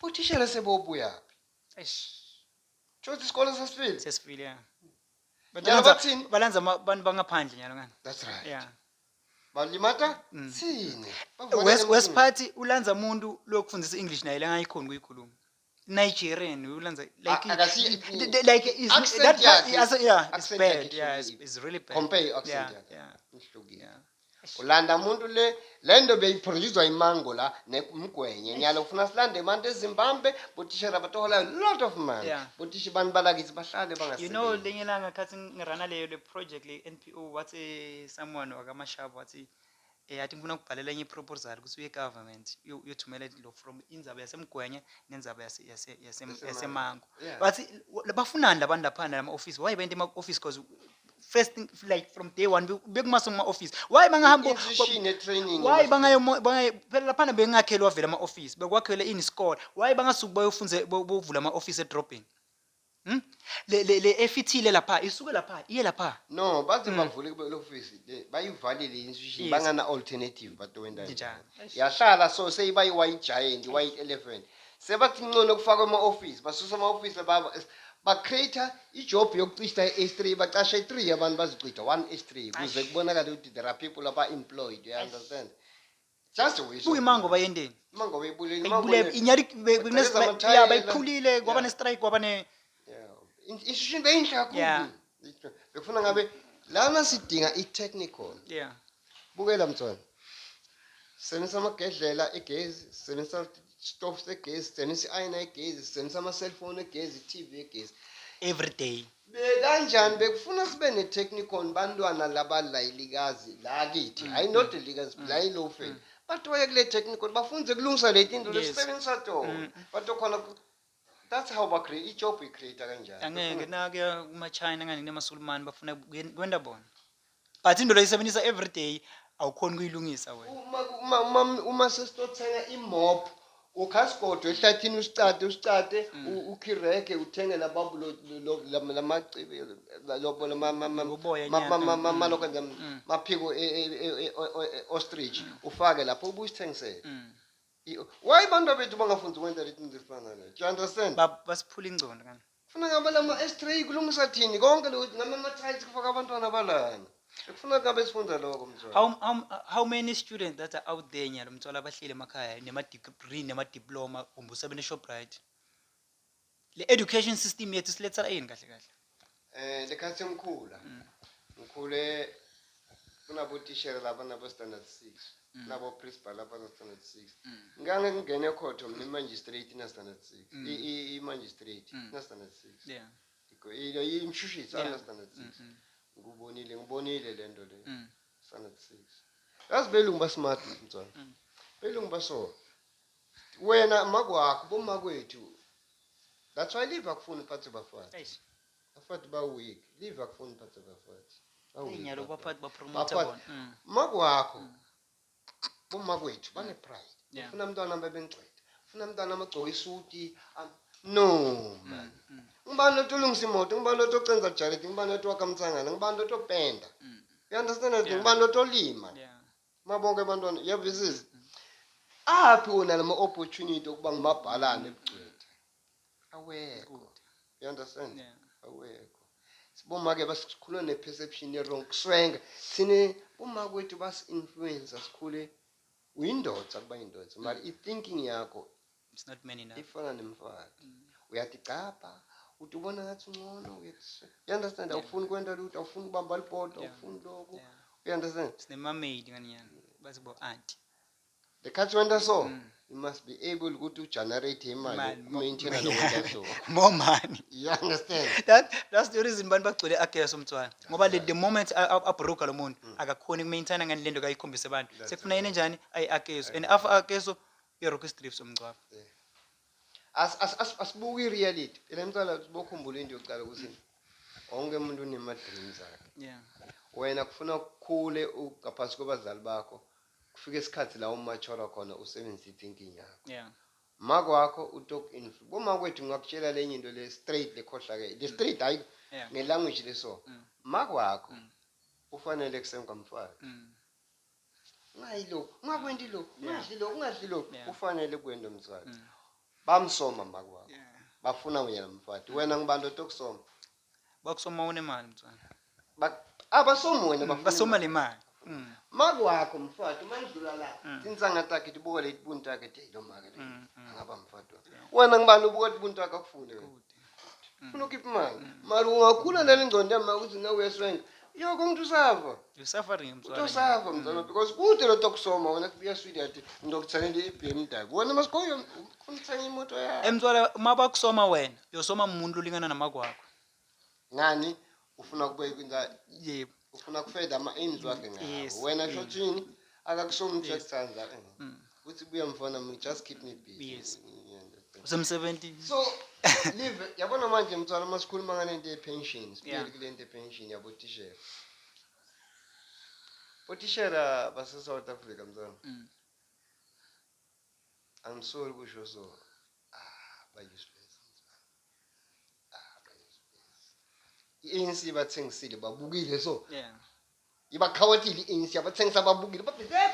Speaker 2: Uthishela sebobuya.
Speaker 1: Eish,
Speaker 2: Chothi isikole sasifile.
Speaker 1: sesifile yeah.
Speaker 2: Nyalo bathini?
Speaker 1: Balanza abantu bangaphandle nyalo ngani.
Speaker 2: That's right.
Speaker 1: Yeah.
Speaker 2: Balimata? Sini.
Speaker 1: West party ulanza umuntu lokufundisa English naye lengayikhona kuyikhuluma. Nigerian ulanza like like is
Speaker 2: accent
Speaker 1: that yeah, it's
Speaker 2: accent
Speaker 1: bad. Yeah, it's really bad.
Speaker 2: Compare accent
Speaker 1: yeah,
Speaker 2: yakhe.
Speaker 1: yeah.
Speaker 2: Ihlukile.
Speaker 1: Yeah.
Speaker 2: Ulanda umuntu lento beyiproducewa imango la nemgwenye nyalo ufuna silande emanti eZimbabwe botishera batohola a lot of money
Speaker 1: Yeah.
Speaker 2: botisha bantu balakithi bahlale
Speaker 1: You know
Speaker 2: bangasebenzi.
Speaker 1: lenye langa khathi ngirana le project le NPO wathi someone wakaMashaba wathi athi ngifuna ukubhalela enye proposal kusuye government uyothumela lo from indzaba yasemgwenye nendzaba yasemango.
Speaker 2: Yeah.
Speaker 1: Bathi bafunani labantu laphana lama office why bente ema office because first thing like from day one bekumasa ma office why bangahamba
Speaker 2: Training.
Speaker 1: why bangayo phela laphana bengakhelwa vele ama office bekwakhela in school why bangasuku bayofunze bovula ama office edrobheni le efithile lapha isuke lapha iye lapha
Speaker 2: No, bathi bavule kube office bayivalile institution
Speaker 1: Yes.
Speaker 2: bangana alternative bato wenda
Speaker 1: Njani?
Speaker 2: yahlala so seyibayi white giant white elephant sebathi ngcono kufakwa ama office basusa ama office ba create ijob yokucisha S3 baqashe 3 abantu bazicita 1 S3 kuze kubonakala ukuthi there are people aba employed, you understand? Just a way.
Speaker 1: Buyimango bayendeni
Speaker 2: Mango beyibuleni
Speaker 1: bayibule inyari yeah bayiqhulile kwaba ne strike kwaba ne
Speaker 2: institution beyinhle kakhulu.
Speaker 1: Yeah.
Speaker 2: Bekufuna ngabe lana sidinga i-technical.
Speaker 1: yeah
Speaker 2: Bukela mthwana. Sebenzisa amagedlela egezi, sebenzisa stove segezi, sebenzisa i-ayina egezi, sebenzisa ama-cellphone egezi, i-TV egezi.
Speaker 1: every day
Speaker 2: Bekanjani bekufuna sibe ne-technical bantwana labalayilikazi la kithi. Hayi not likazi, la low fed. Batoye kule technical bafunze kulungisa le tinto lesisebenzisa tona. Batokhona that's how ba create ijob create kanjani.
Speaker 1: angeke nakuya kuma China ngani nemasulumani bafuna kwenda bona but into loyisebenzisa every day awukhona kuyilungisa wena
Speaker 2: Uma sesitothenga imop ukhasigodo ehlathini usicade ukhireke uthenge lababu lamacibi malokho maphiko ostrich ufake lapho ubuyithengisele. Why bantu bethu bangafunzi ukwenza izinto ezifana nale? Do you understand?
Speaker 1: basiphula ingcondo ngani
Speaker 2: Kufuna ngabe lama S3 kulungisa thini konke lokho ngama tiles kufaka abantwana balana. Kufuna ngabe sifunda lokho mthwala.
Speaker 1: how many students that are out there nyalo mthola abahlile emakhaya nema degree nema diploma kumbe usebenza eShoprite le education system yethu siletha yini kahle kahle
Speaker 2: Lekhathi emkhula. Ngikhule kunabotishera laba nabo standard 6. Nabo principal laba na standard 6. Ngake ngene ekhotho mina magistrate na standard 6. I magistrate na standard 6.
Speaker 1: yeah
Speaker 2: Iko imshushisi na standard 6. Ngibonile lento le. Standard 6. Yazi belungu basmart mntwana. Belungu baso. Wena makwakho bomakwethu. That's why live akufuna uphathe bafati. Bafati ba weak. Live akufuna uphathe bafati.
Speaker 1: inyalo baphathi ba promote bona
Speaker 2: makwakho bomakwethu bane pride.
Speaker 1: Yeah.
Speaker 2: Ufuna umntwana abebengcwele. Ufuna umntwana amagcoka isuti. No man. Ngibani otulungisa imoto, ngibani otocenza charity, ngibani otowakamtsangana, ngibani otopenda. You understand that? Ngibani otolima.
Speaker 1: yeah
Speaker 2: Mabonke abantwana yabisiza. Aphi wona lama opportunity okuba ngimabhalane ebugcwetha. Awekho. You understand?
Speaker 1: yeah
Speaker 2: Awekho. Sibomake basikhulula ne-perception ye-wrong kuswenga sine bomakwethu basi-influencer sikhule uyindoda kuba yindoda mara i-thinking yakho
Speaker 1: it's not many enough
Speaker 2: ifana nemfati uyathi capha uthi ubona ngathi ungcono you understand awufuni kwenta lutho awufuni ukubamba lipoto awufuni lokho you understand
Speaker 1: sinema maid nganyana bathi bo auntie
Speaker 2: the khathi wenta so you must be able ukuthi ugenerate imali maintain lokho so
Speaker 1: more money
Speaker 2: you understand
Speaker 1: that's the reason bani bagcwele ageso mthwana ngoba the moment abroka lo muntu akakhoni ukumaintain ngani lento kayikhombisa abantu sekufuna yena njani ageso and after ageso i-rock strips omncwafa
Speaker 2: asibuki i-reality phela mntwana sibokhumbula into yokuqala ukuthi wonke umuntu unema-dreams akhe
Speaker 1: yeah
Speaker 2: wena kufuna ukukhule ungaphansi kwabazali bakho kufika isikhathi la umachora khona usebenzisa i-thinking yakho
Speaker 1: yeah
Speaker 2: makwakho utalk bomakwethu ngakutshela lenye into le straight lekhohlakele the straight hayi ngelanguage leso makwakho ufanele kusengamfaki ungayilo ungakwenti lo ungadli lo ufanele kwenda umzali bamsoma makwakho bafuna wena mfowethu wena ngibantu tokusoma
Speaker 1: bakusoma unemali mtswana
Speaker 2: abasomi wena
Speaker 1: basoma le mali
Speaker 2: makwakho mfowethu mandlula la tinsanga takhe tibuka leti buntu yakhe lo make angaba mfowethu wena ngibani ubuka leti buntu yakhe akufune wena ufuna ukhipha imali mali ungakhula nale ngcondo yami ukuthi nawe uyaswenga yoko ngithi usafa
Speaker 1: you suffering mtswana
Speaker 2: usafa mtswana because kude lo tokusoma wena kubuya swidi yathi ngizokuthalela i-BMW wena masikhoyo ufuna imoto yakho
Speaker 1: mtswana uma bakusoma wena uyosoma umuntu olingana namakwakho
Speaker 2: ngani ufuna kubeka
Speaker 1: yebo
Speaker 2: ufuna kufeda ama-aims wakhe ngawo wena shothini akakusoma umthethsanza ukuthi buya mfana just keep me busy
Speaker 1: yes usemsebentini
Speaker 2: so live yabona manje mtswana masikhuluma ngalento ye-pension sibuyele kule nto ye-pension yabotishera botishera base-South Africa mtswana I'm sorry kusho so ba-useless i-ANC bathengisile babukile so ibakhawatile i-ANC yabathengisa babukile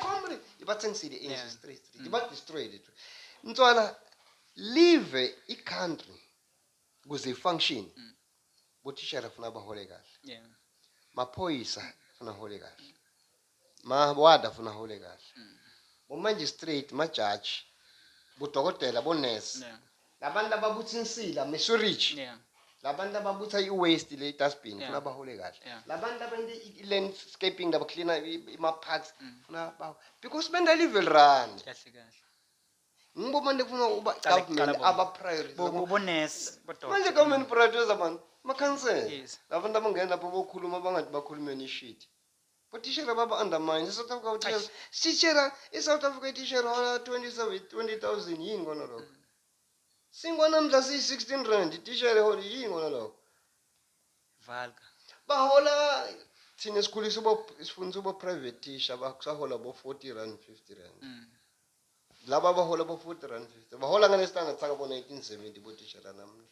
Speaker 2: comrade ibathengisile i-ANC straight iba-destroyed mtswana live i-country kuze i-function botishera funa bahole kahle maphoyisa funa hole kahle mawada funa hole kahle bo-magistrate majaji bodokotela bonesi labantu ababuthinsila mesurich labantu ababutha i-waste le dustbin funa bahole kahle labantu abente i-landscaping labaklina ima-parks funa because benda live run
Speaker 1: kahle kahle
Speaker 2: ngibomande kufuna uba government aba-priority
Speaker 1: bonesi
Speaker 2: manje government prioritize abantu makhansela labantu abangena lapho bokhuluma bangathi bakhulume nishit botishera baba-undermine i-South Africa tishera i-South Africa itishera hola 20,000 yini kona lokho singwanamhla siyi-16 rand itishera yini kona lokho
Speaker 1: valga
Speaker 2: bahola thina esikhulisa sifundisa ubo-private tisha basahola bo-40 rand 50 rand laba abahola bo-40 rand 50 bahola ngale standard saka bo-1970 botishera namhla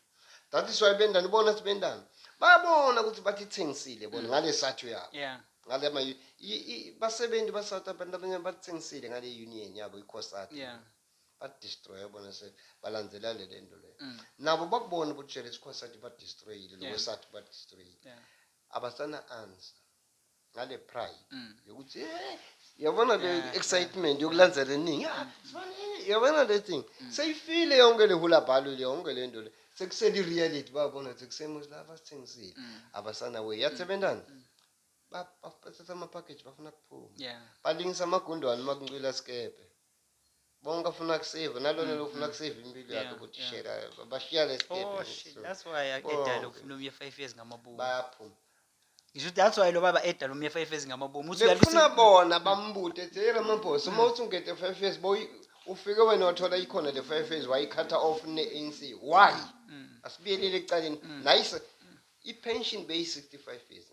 Speaker 2: that is why bendani bona sibendani bayabona ukuthi bathi thengisile bona ngale sathu yabo ngale basebenzi ba-South Africa abanye bathengisile ngale union yabo ikhosati badestroya bona se balandzelane le nto leyo nabo bakubona botishera isikhosati badestroyile lokwesathi badestroyile abasana answer ngale pride yokuthi yabona le excitement yokulandzela eningi yabona le thing seyifile yonke le hula bhalu le yonke le nto le sekuseli reality babona sekusemuzi la basithengisile abasana we yatsebentana bathatha ama-package bafuna kuphuma balingisa amagundwane makuncwila sikepe bonke afuna kusave nalona lofuna kusave impilo yakhe botishera bashiya le sikepe
Speaker 1: that's why edala ukufuna umye 5 years ngamabomu
Speaker 2: bayaphuma
Speaker 1: ngisho that's why lo baba edala umye 5 years ngamabomu uthi
Speaker 2: befuna bona bambute ethi ramaphosa uma uthi ungete 5 years boy ufike wena wathola ikhona le 5 years wayikhatha off ne-ANC why asibiyelele ekucaleni nayise i-pension beyi-65 years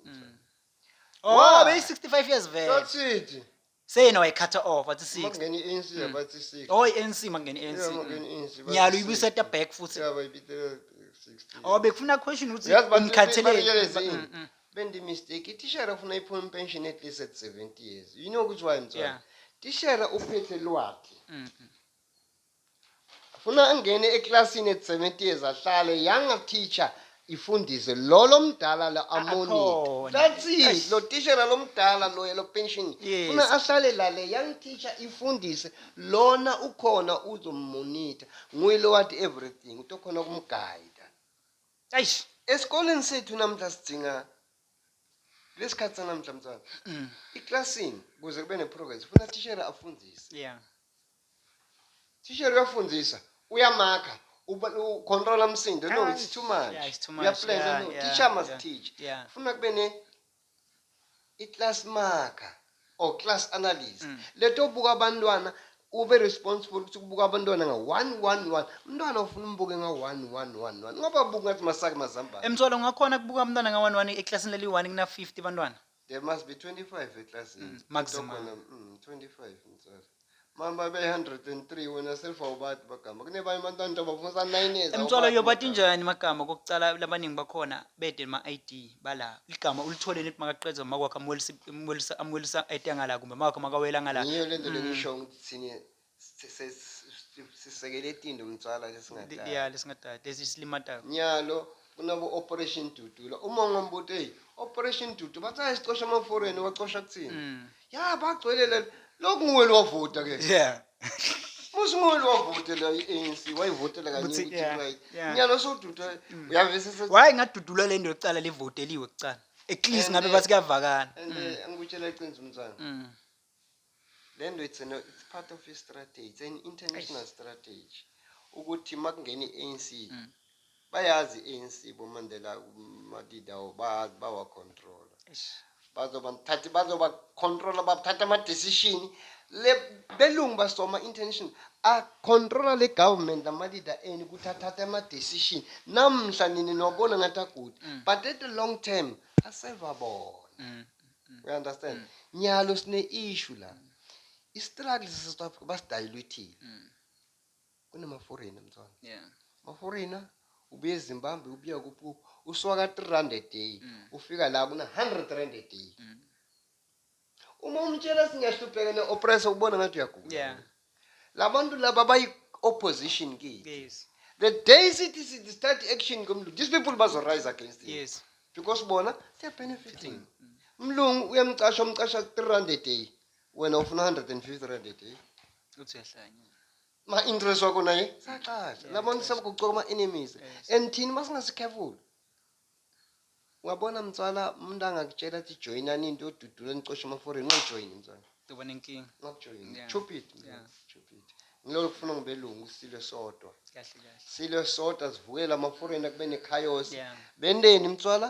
Speaker 1: beyi 65 years vele
Speaker 2: that's it
Speaker 1: seyena wayikhatha off athi 6
Speaker 2: makungena i-ANC yabathi 6
Speaker 1: i-ANC makungena i-ANC
Speaker 2: i-ANC
Speaker 1: nyalo uyibuyiseta back futhi
Speaker 2: bayibitela 60
Speaker 1: bekufuna question ukuthi ngikhathelele
Speaker 2: bendi mistake itishera ufuna iphuma pension at least at 70 years you know ukuthi why mtswana tishera uphethe lwakhe ufuna angene eklasini at 70 years ahlale young teacher ifundise lo mdala la amoni that's it lo tishera lo mdala lo pension ufuna ahlale lale young teacher ifundise lona ukhona uzommonita nguye lo wathi everything utokhona kumguide
Speaker 1: eish
Speaker 2: esikoleni sethu namhla sidinga lesikhathi sanamhla mtsana iklasini kuze kube neprogress ufuna tishera afundise tishera uyafundisa uyamakha ucontrola umsindo no it's too much uyapleasure no teacher must teach ufuna kube i-class marker or class analyst leto buka abantwana ube responsible ukuthi kubuka abantwana nga-111 umntwana ufuna umbuke nga-1111 ngoba buka ngathi masake mazambane
Speaker 1: emthwalo ngakhona kubuka umntwana nga-11 eklasini leli-1 kuna-50 abantwana
Speaker 2: there must be 25 eklasini
Speaker 1: maximum
Speaker 2: 25 mtsala mama be-103 wena selfawubathi bagama kunebanye abantwana nto bafundisa 9 years
Speaker 1: emthwalo yobathi njani magama kokucala labaningi bakhona bede ma-ID bala igama ulithole nethi makaqedza makwakhe amwelisa etangala kumbe makwakhe makawela ngala
Speaker 2: ngiyo lento lengisho ukuthi thine sisekele tindo mtswala lesingatali
Speaker 1: ya lesingatati lesisilimatako
Speaker 2: nyalo kunabo operation dudula uma ngombuto hey operation dudu bathi ayisicosha amaforeni wacosha kuthini ya bagcwelela lokunguweli wavota ke
Speaker 1: yeah
Speaker 2: musinguweli wavota la iANC wayivotela kanye
Speaker 1: Ukuthi,
Speaker 2: ukuthi
Speaker 1: yeah,
Speaker 2: right
Speaker 1: yeah.
Speaker 2: nyalo sodudu uyavisa
Speaker 1: why ngadudula le nto yokucala livoteliwe kucala at least ngabe bathi kuyavakana
Speaker 2: and angikutshela iqiniso mtsana lento it's part of a strategy it's an international strategy ukuthi makungena iANC bayazi iANC boMandela madida bawa control bazoba control bathatha ama decision le belungu basoma international a controller le government amalida eni kuthatha ama decision namhla nini nobona ngathi good but at the long term aseva bona you understand nyalo sine issue la istruggle South Africa basidilutile kunama foreigner mthwana ma foreigner ubuye eZimbabwe ubuya kuphi uswaka 300 a day ufika la kuna 100 rand a day uma umtshela singahlupheka neoppressor ubona ngathi uyagula labantu laba bayi opposition kithi
Speaker 1: yes
Speaker 2: the day sithi start action komlungu these people bazo rise against it
Speaker 1: yes
Speaker 2: because bona they are benefiting umlungu uyamcasha umcasha 3 rand a day wena ufuna 150 rand a day
Speaker 1: uthi yahlanya
Speaker 2: ma interest wakho naye saqasha labantu sebakucoka ama enemies and thini masingazi careful ungabona mtswala umuntu angakutshela ukuthi joinani into yodudula nicosha ama foreign ungajoin mtswala
Speaker 1: kuba nenkinga
Speaker 2: ngakujoin chupid chupid ngiloko kufuna ngibelungu silo sodwa
Speaker 1: kahle kahle
Speaker 2: silo sodwa sivukela ama foreign kube ne chaos bendeni mtswala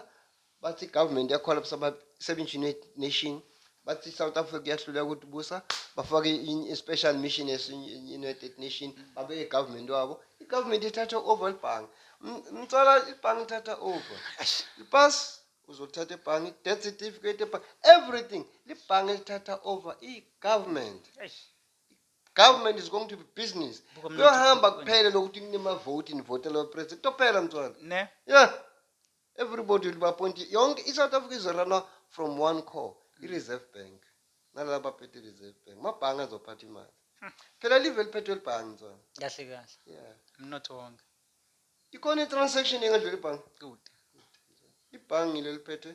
Speaker 2: bathi government yakhola busaba seven nation bathi South Africa yahlula ukuthi busa bafake in special mission as United Nation babe government wabo igovernment ithatha over ibhangi mtswala ibhangi ithatha over ipass uzothatha ibhangi death certificate everything libhangi lithatha over igovernment government is going to be business kuyohamba kuphela lokuthi kunema vote in vote lo president tophela mtswala
Speaker 1: ne
Speaker 2: yeah everybody will be appointed yonke iSouth Africa is run from one core i-reserve bank nalaba phethe reserve bank mabhangi azophatha imali phela live eliphethe libhangi mtswana
Speaker 1: kahle kahle
Speaker 2: yeah
Speaker 1: mnotho wonke
Speaker 2: ikhona i-transaction engadlula ibhangi
Speaker 1: good
Speaker 2: ibhangi leliphethe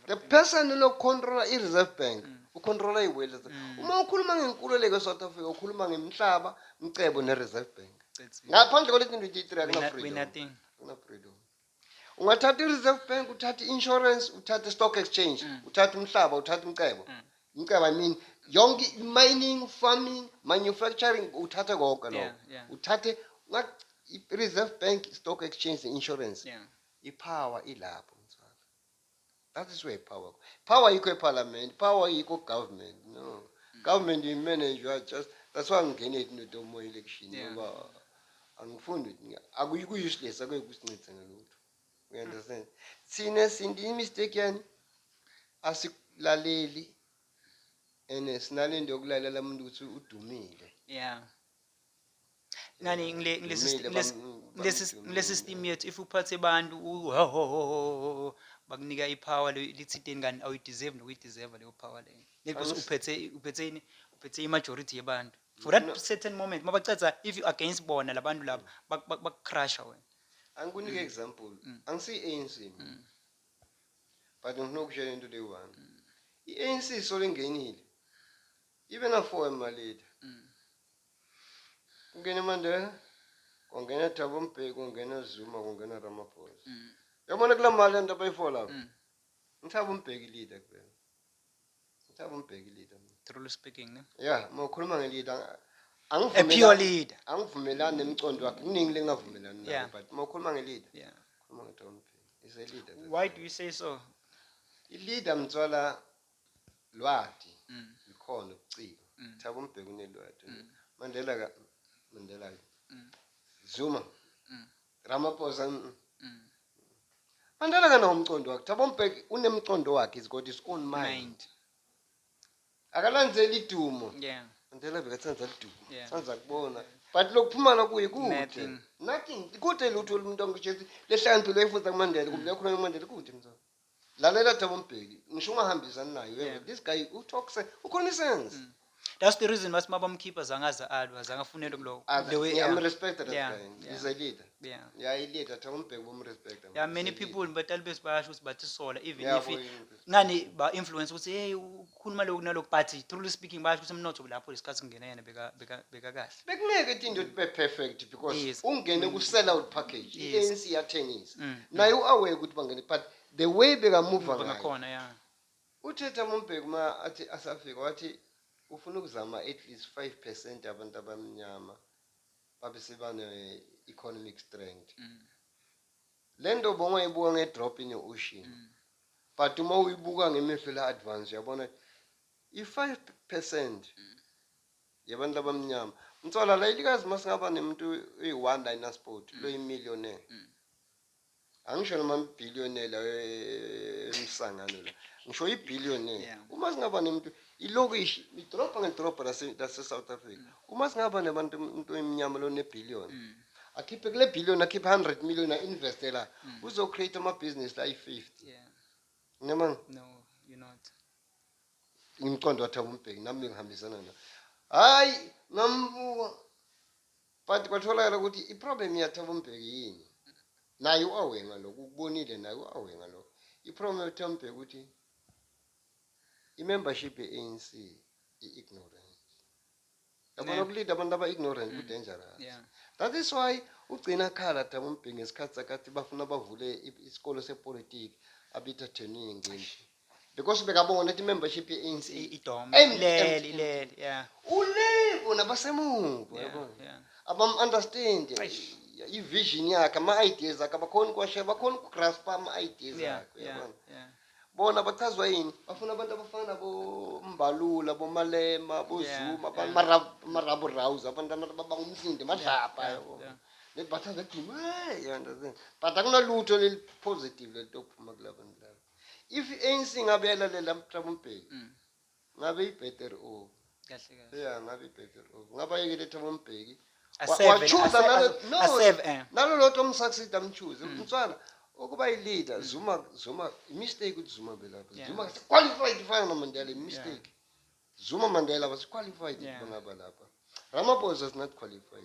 Speaker 2: the person lo controller i-reserve bank ucontroller i-wealth uma ukhuluma ngenkululeko eSouth Africa ukhuluma ngemhlaba mcebo ne-reserve bank ngaphandle kwalethi into ithi kuna freedom ungathatha i-reserve bank uthatha i-insurance uthatha i-stock exchange uthatha umhlaba uthatha umcebo umcebo I mean yonke mining farming manufacturing uthatha konke lokho uthathe i-reserve bank stock exchange insurance ipower ilapho mthwala that is where power yikho eparliament power yikho government no government you manage you just that's why ngingene into mo election ngoba angifuni akuyikho useless akuyikusincitha ngalutho you understand sine sindi mistake yani asilaleli ene sinalendo yokulalela umuntu ukuthi udumile
Speaker 1: ngani ngile system yethu if uphathe abantu bakunika ipower lithinteni ngani awuyideserve nokuyideserve leyo power leyo because uphethe imajority yabantu for that certain moment mabacatha if you against bona labantu labo bakucrusha wena
Speaker 2: angikunike example angisi ANC but nginokushela into leyi-one i-ANC solengenile even afore emaleda kungena Mandela kungena Thabo Mbeki kungena Zuma kungena Ramaphosa yabona kula mali abantu abayifola lapho Thabo Mbeki leader kuphela Thabo Mbeki leader
Speaker 1: truly speaking ne
Speaker 2: yeah mawukhuluma nge-leader
Speaker 1: a pure leader
Speaker 2: angivumelani nemcondo wakhe kuningi lengavumelani nayo but mawukhuluma nge-leader khuluma nge-Thabo Mbeki is a leader
Speaker 1: why do you say so
Speaker 2: i-leader mtswala lwadi ikhona ubuciko Thabo Mbeki unelwadi Mandela Zuma Ramaphosa Mandela kana umcondo wakhe Thabo Mbeki unemcondo wakhe he's got his own mind akalandzeli idumo Mandela bekathanda idumo sanza kubona but lokuphumana kuye kude nothing kude lutho umuntu ongichethi lehlaniphilo efuza kuMandela kumbe yakhona uMandela kude mzala lalela Thabo Mbeki ngisho ungahambisani naye this guy who talks ukhona sense
Speaker 1: That's the reason why mabamkhipha zangaza azange afunele kulo. The way,
Speaker 2: I'm respected that
Speaker 1: yeah,
Speaker 2: guy.
Speaker 1: yeah.
Speaker 2: He's a leader.
Speaker 1: Yeah.
Speaker 2: Yeah, he leader. Thabo Mbeki bomrespecta.
Speaker 1: Yeah, many people batalbe basho ukuthi bathi sola even
Speaker 2: Yeah,
Speaker 1: if
Speaker 2: boy.
Speaker 1: ngani ba influence ukuthi hey ukhuluma lokhu nalokhu but truly speaking basho ukuthi umnotho lapho lesikhathi kungena yena beka kahle.
Speaker 2: Bekungeke into be perfect because
Speaker 1: Yes.
Speaker 2: ungene ku sell out package.
Speaker 1: Yes.
Speaker 2: ANC yathengisa. Naye aware ukuthi bangene but the way beka move ngayo.
Speaker 1: Ngakhona yeah.
Speaker 2: Uthetha Mbeki ma athi asafika wathi ufuna ukuzama at least 5% abantu abamnyama babe sebane economic strength. Lento bongayibuka ngedrop in the ocean. But uma uyibuka ngemehlo la advance yabona i5% yabantu abamnyama. Mthola la ilikazi masingaba nemuntu oyi1 line sport lo yimillionaire. Angisho noma billionaire la emsangano la. Ngisho ibillionaire. Uma singaba nemuntu ilokishi idrop ngedrop la South Africa. Uma singaba nabantu umuntu emnyama lo nebillion. Akhiphe kule billion akhiphe 100 million investe la. Uzo create ama business la i50.
Speaker 1: Yeah.
Speaker 2: Ngiyabona?
Speaker 1: No, you're not.
Speaker 2: Ngimqondo wathi Mbeki nami ngihambisana na. Hayi ngambuka. But kwatholakala ukuthi iproblem yathabo Mbeki yini? Naye uawe ngalokho ukubonile naye uawe ngalokho. Iproblem yathabo Mbeki ukuthi imembership yeANC iignorant. Yabona ukulida abantu aba ignorant ku dangerous.
Speaker 1: Yeah.
Speaker 2: That is why ugcina khala Thabo Mbeki ngesikhathi sakathi bafuna bavule isikole sepolitiki abitha turning ngendlu. Because bekabona ukuthi membership yeANC
Speaker 1: idom ilele yeah.
Speaker 2: Ulevo nabasemuva yabona. Abam understand i-vision yakhe ama ideas akhe abakhona kwashe bakhona ugrasp ama ideas akhe yabona. Bona bachazwa yini bafuna abantu abafana nabo Mbalula boMalema boZuma amarabo Rouse abantu abangumsindi madlapha yabona. Nebathatha ekhuluma you understand but akunalutho le positive lento kuphuma kulabantu laba. If ANC ngabe yalalela Thabo Mbeki ngabe ibetter off.
Speaker 1: Kahle kahle.
Speaker 2: Yeah, ngabe ibetter off. Ngaba yekele Thabo Mbeki.
Speaker 1: A7
Speaker 2: nalo lotho umsucceed amchoose. Mtswana ukuba i-leader Zuma mistake ukuthi Zuma belapha. Zuma qualified ifana noMandela mistake. Zuma Mandela was qualified ngaba lapha. Ramaphosa is not qualified.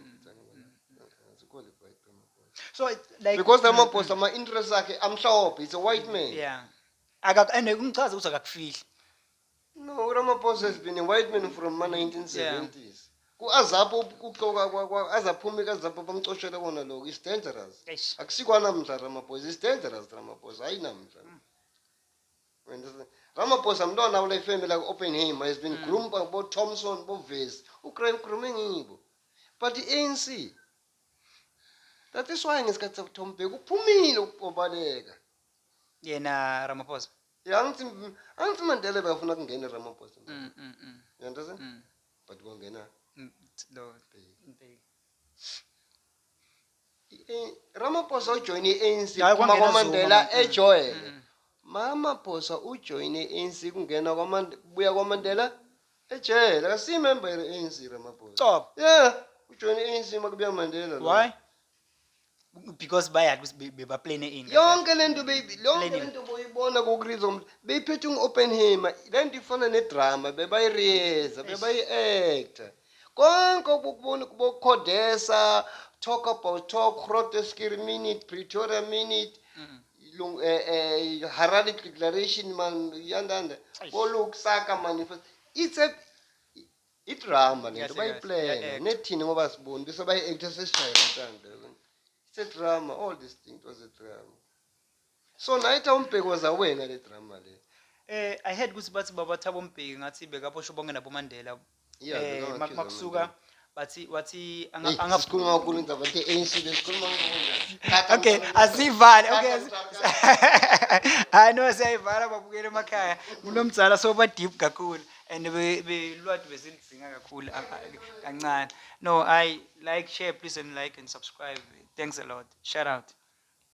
Speaker 2: Qualified
Speaker 1: so like
Speaker 2: because Ramaphosa ama interest akhe amhlophe he's a white man.
Speaker 1: Yeah. And ungichaza ukuthi akakufihli.
Speaker 2: No, Ramaphosa has been a white man from the 1970s. Ku-Azapo kuqoka azaphuma ikaZapo bamcoshela kona lokho is dangerous. Akusikwanamhla Ramaphosa is dangerous Ramaphosa ayinamhla. Ramaphosa mntwana ule family like Oppenheimer has been groomed by Thompson Vest. Ugrime ngibo. But the ANC that is why ngesikhathi Thabo Mbeki uphumile ukubaleka.
Speaker 1: Yena Ramaphosa.
Speaker 2: Yeah, angithi Mandela bafuna kungena Ramaphosa. You understand? But kungena Ramaphosa ujoin iANC kuma kwaMandela ejoyele. Ramaphosa ujoin iANC kungena buya kwaMandela ejele. Kasi member yeANC Ramaphosa.
Speaker 1: Stop.
Speaker 2: Yeah, ujoin iANC makubuya Mandela.
Speaker 1: Why? Because bayad beba plane in.
Speaker 2: Yonke lento boyibona ku-Reason beyiphethe u-Oppenheimer lento ifana nedrama bebayireza bebayi-actor konke okubona kubo-Codesa talk about talk Grotesque minute Pretoria minute Harare declaration man yandanda bolukusaka manifest it's a idrama lento bayiplana nethini ngoba siboni bese bayi-actor sesishaya ntando. It's a drama. All these things was a drama. So naye Thabo Mbeki was aware ngale drama le.
Speaker 1: I heard ukuthi bathi baba Thabo Mbeki ngathi bekaposho bonke nabo Mandela. Makusuka bathi
Speaker 2: angafuna kakhulu indaba ethi ANC besikhuluma ngokho.
Speaker 1: Okay, asivale. Okay. I know siyayivala babukele emakhaya. Kunomdzala soba deep kakhulu and belwathi besilidzinga kakhulu kancane. No, I like, share, please and like and subscribe. Thanks a lot. Shout out.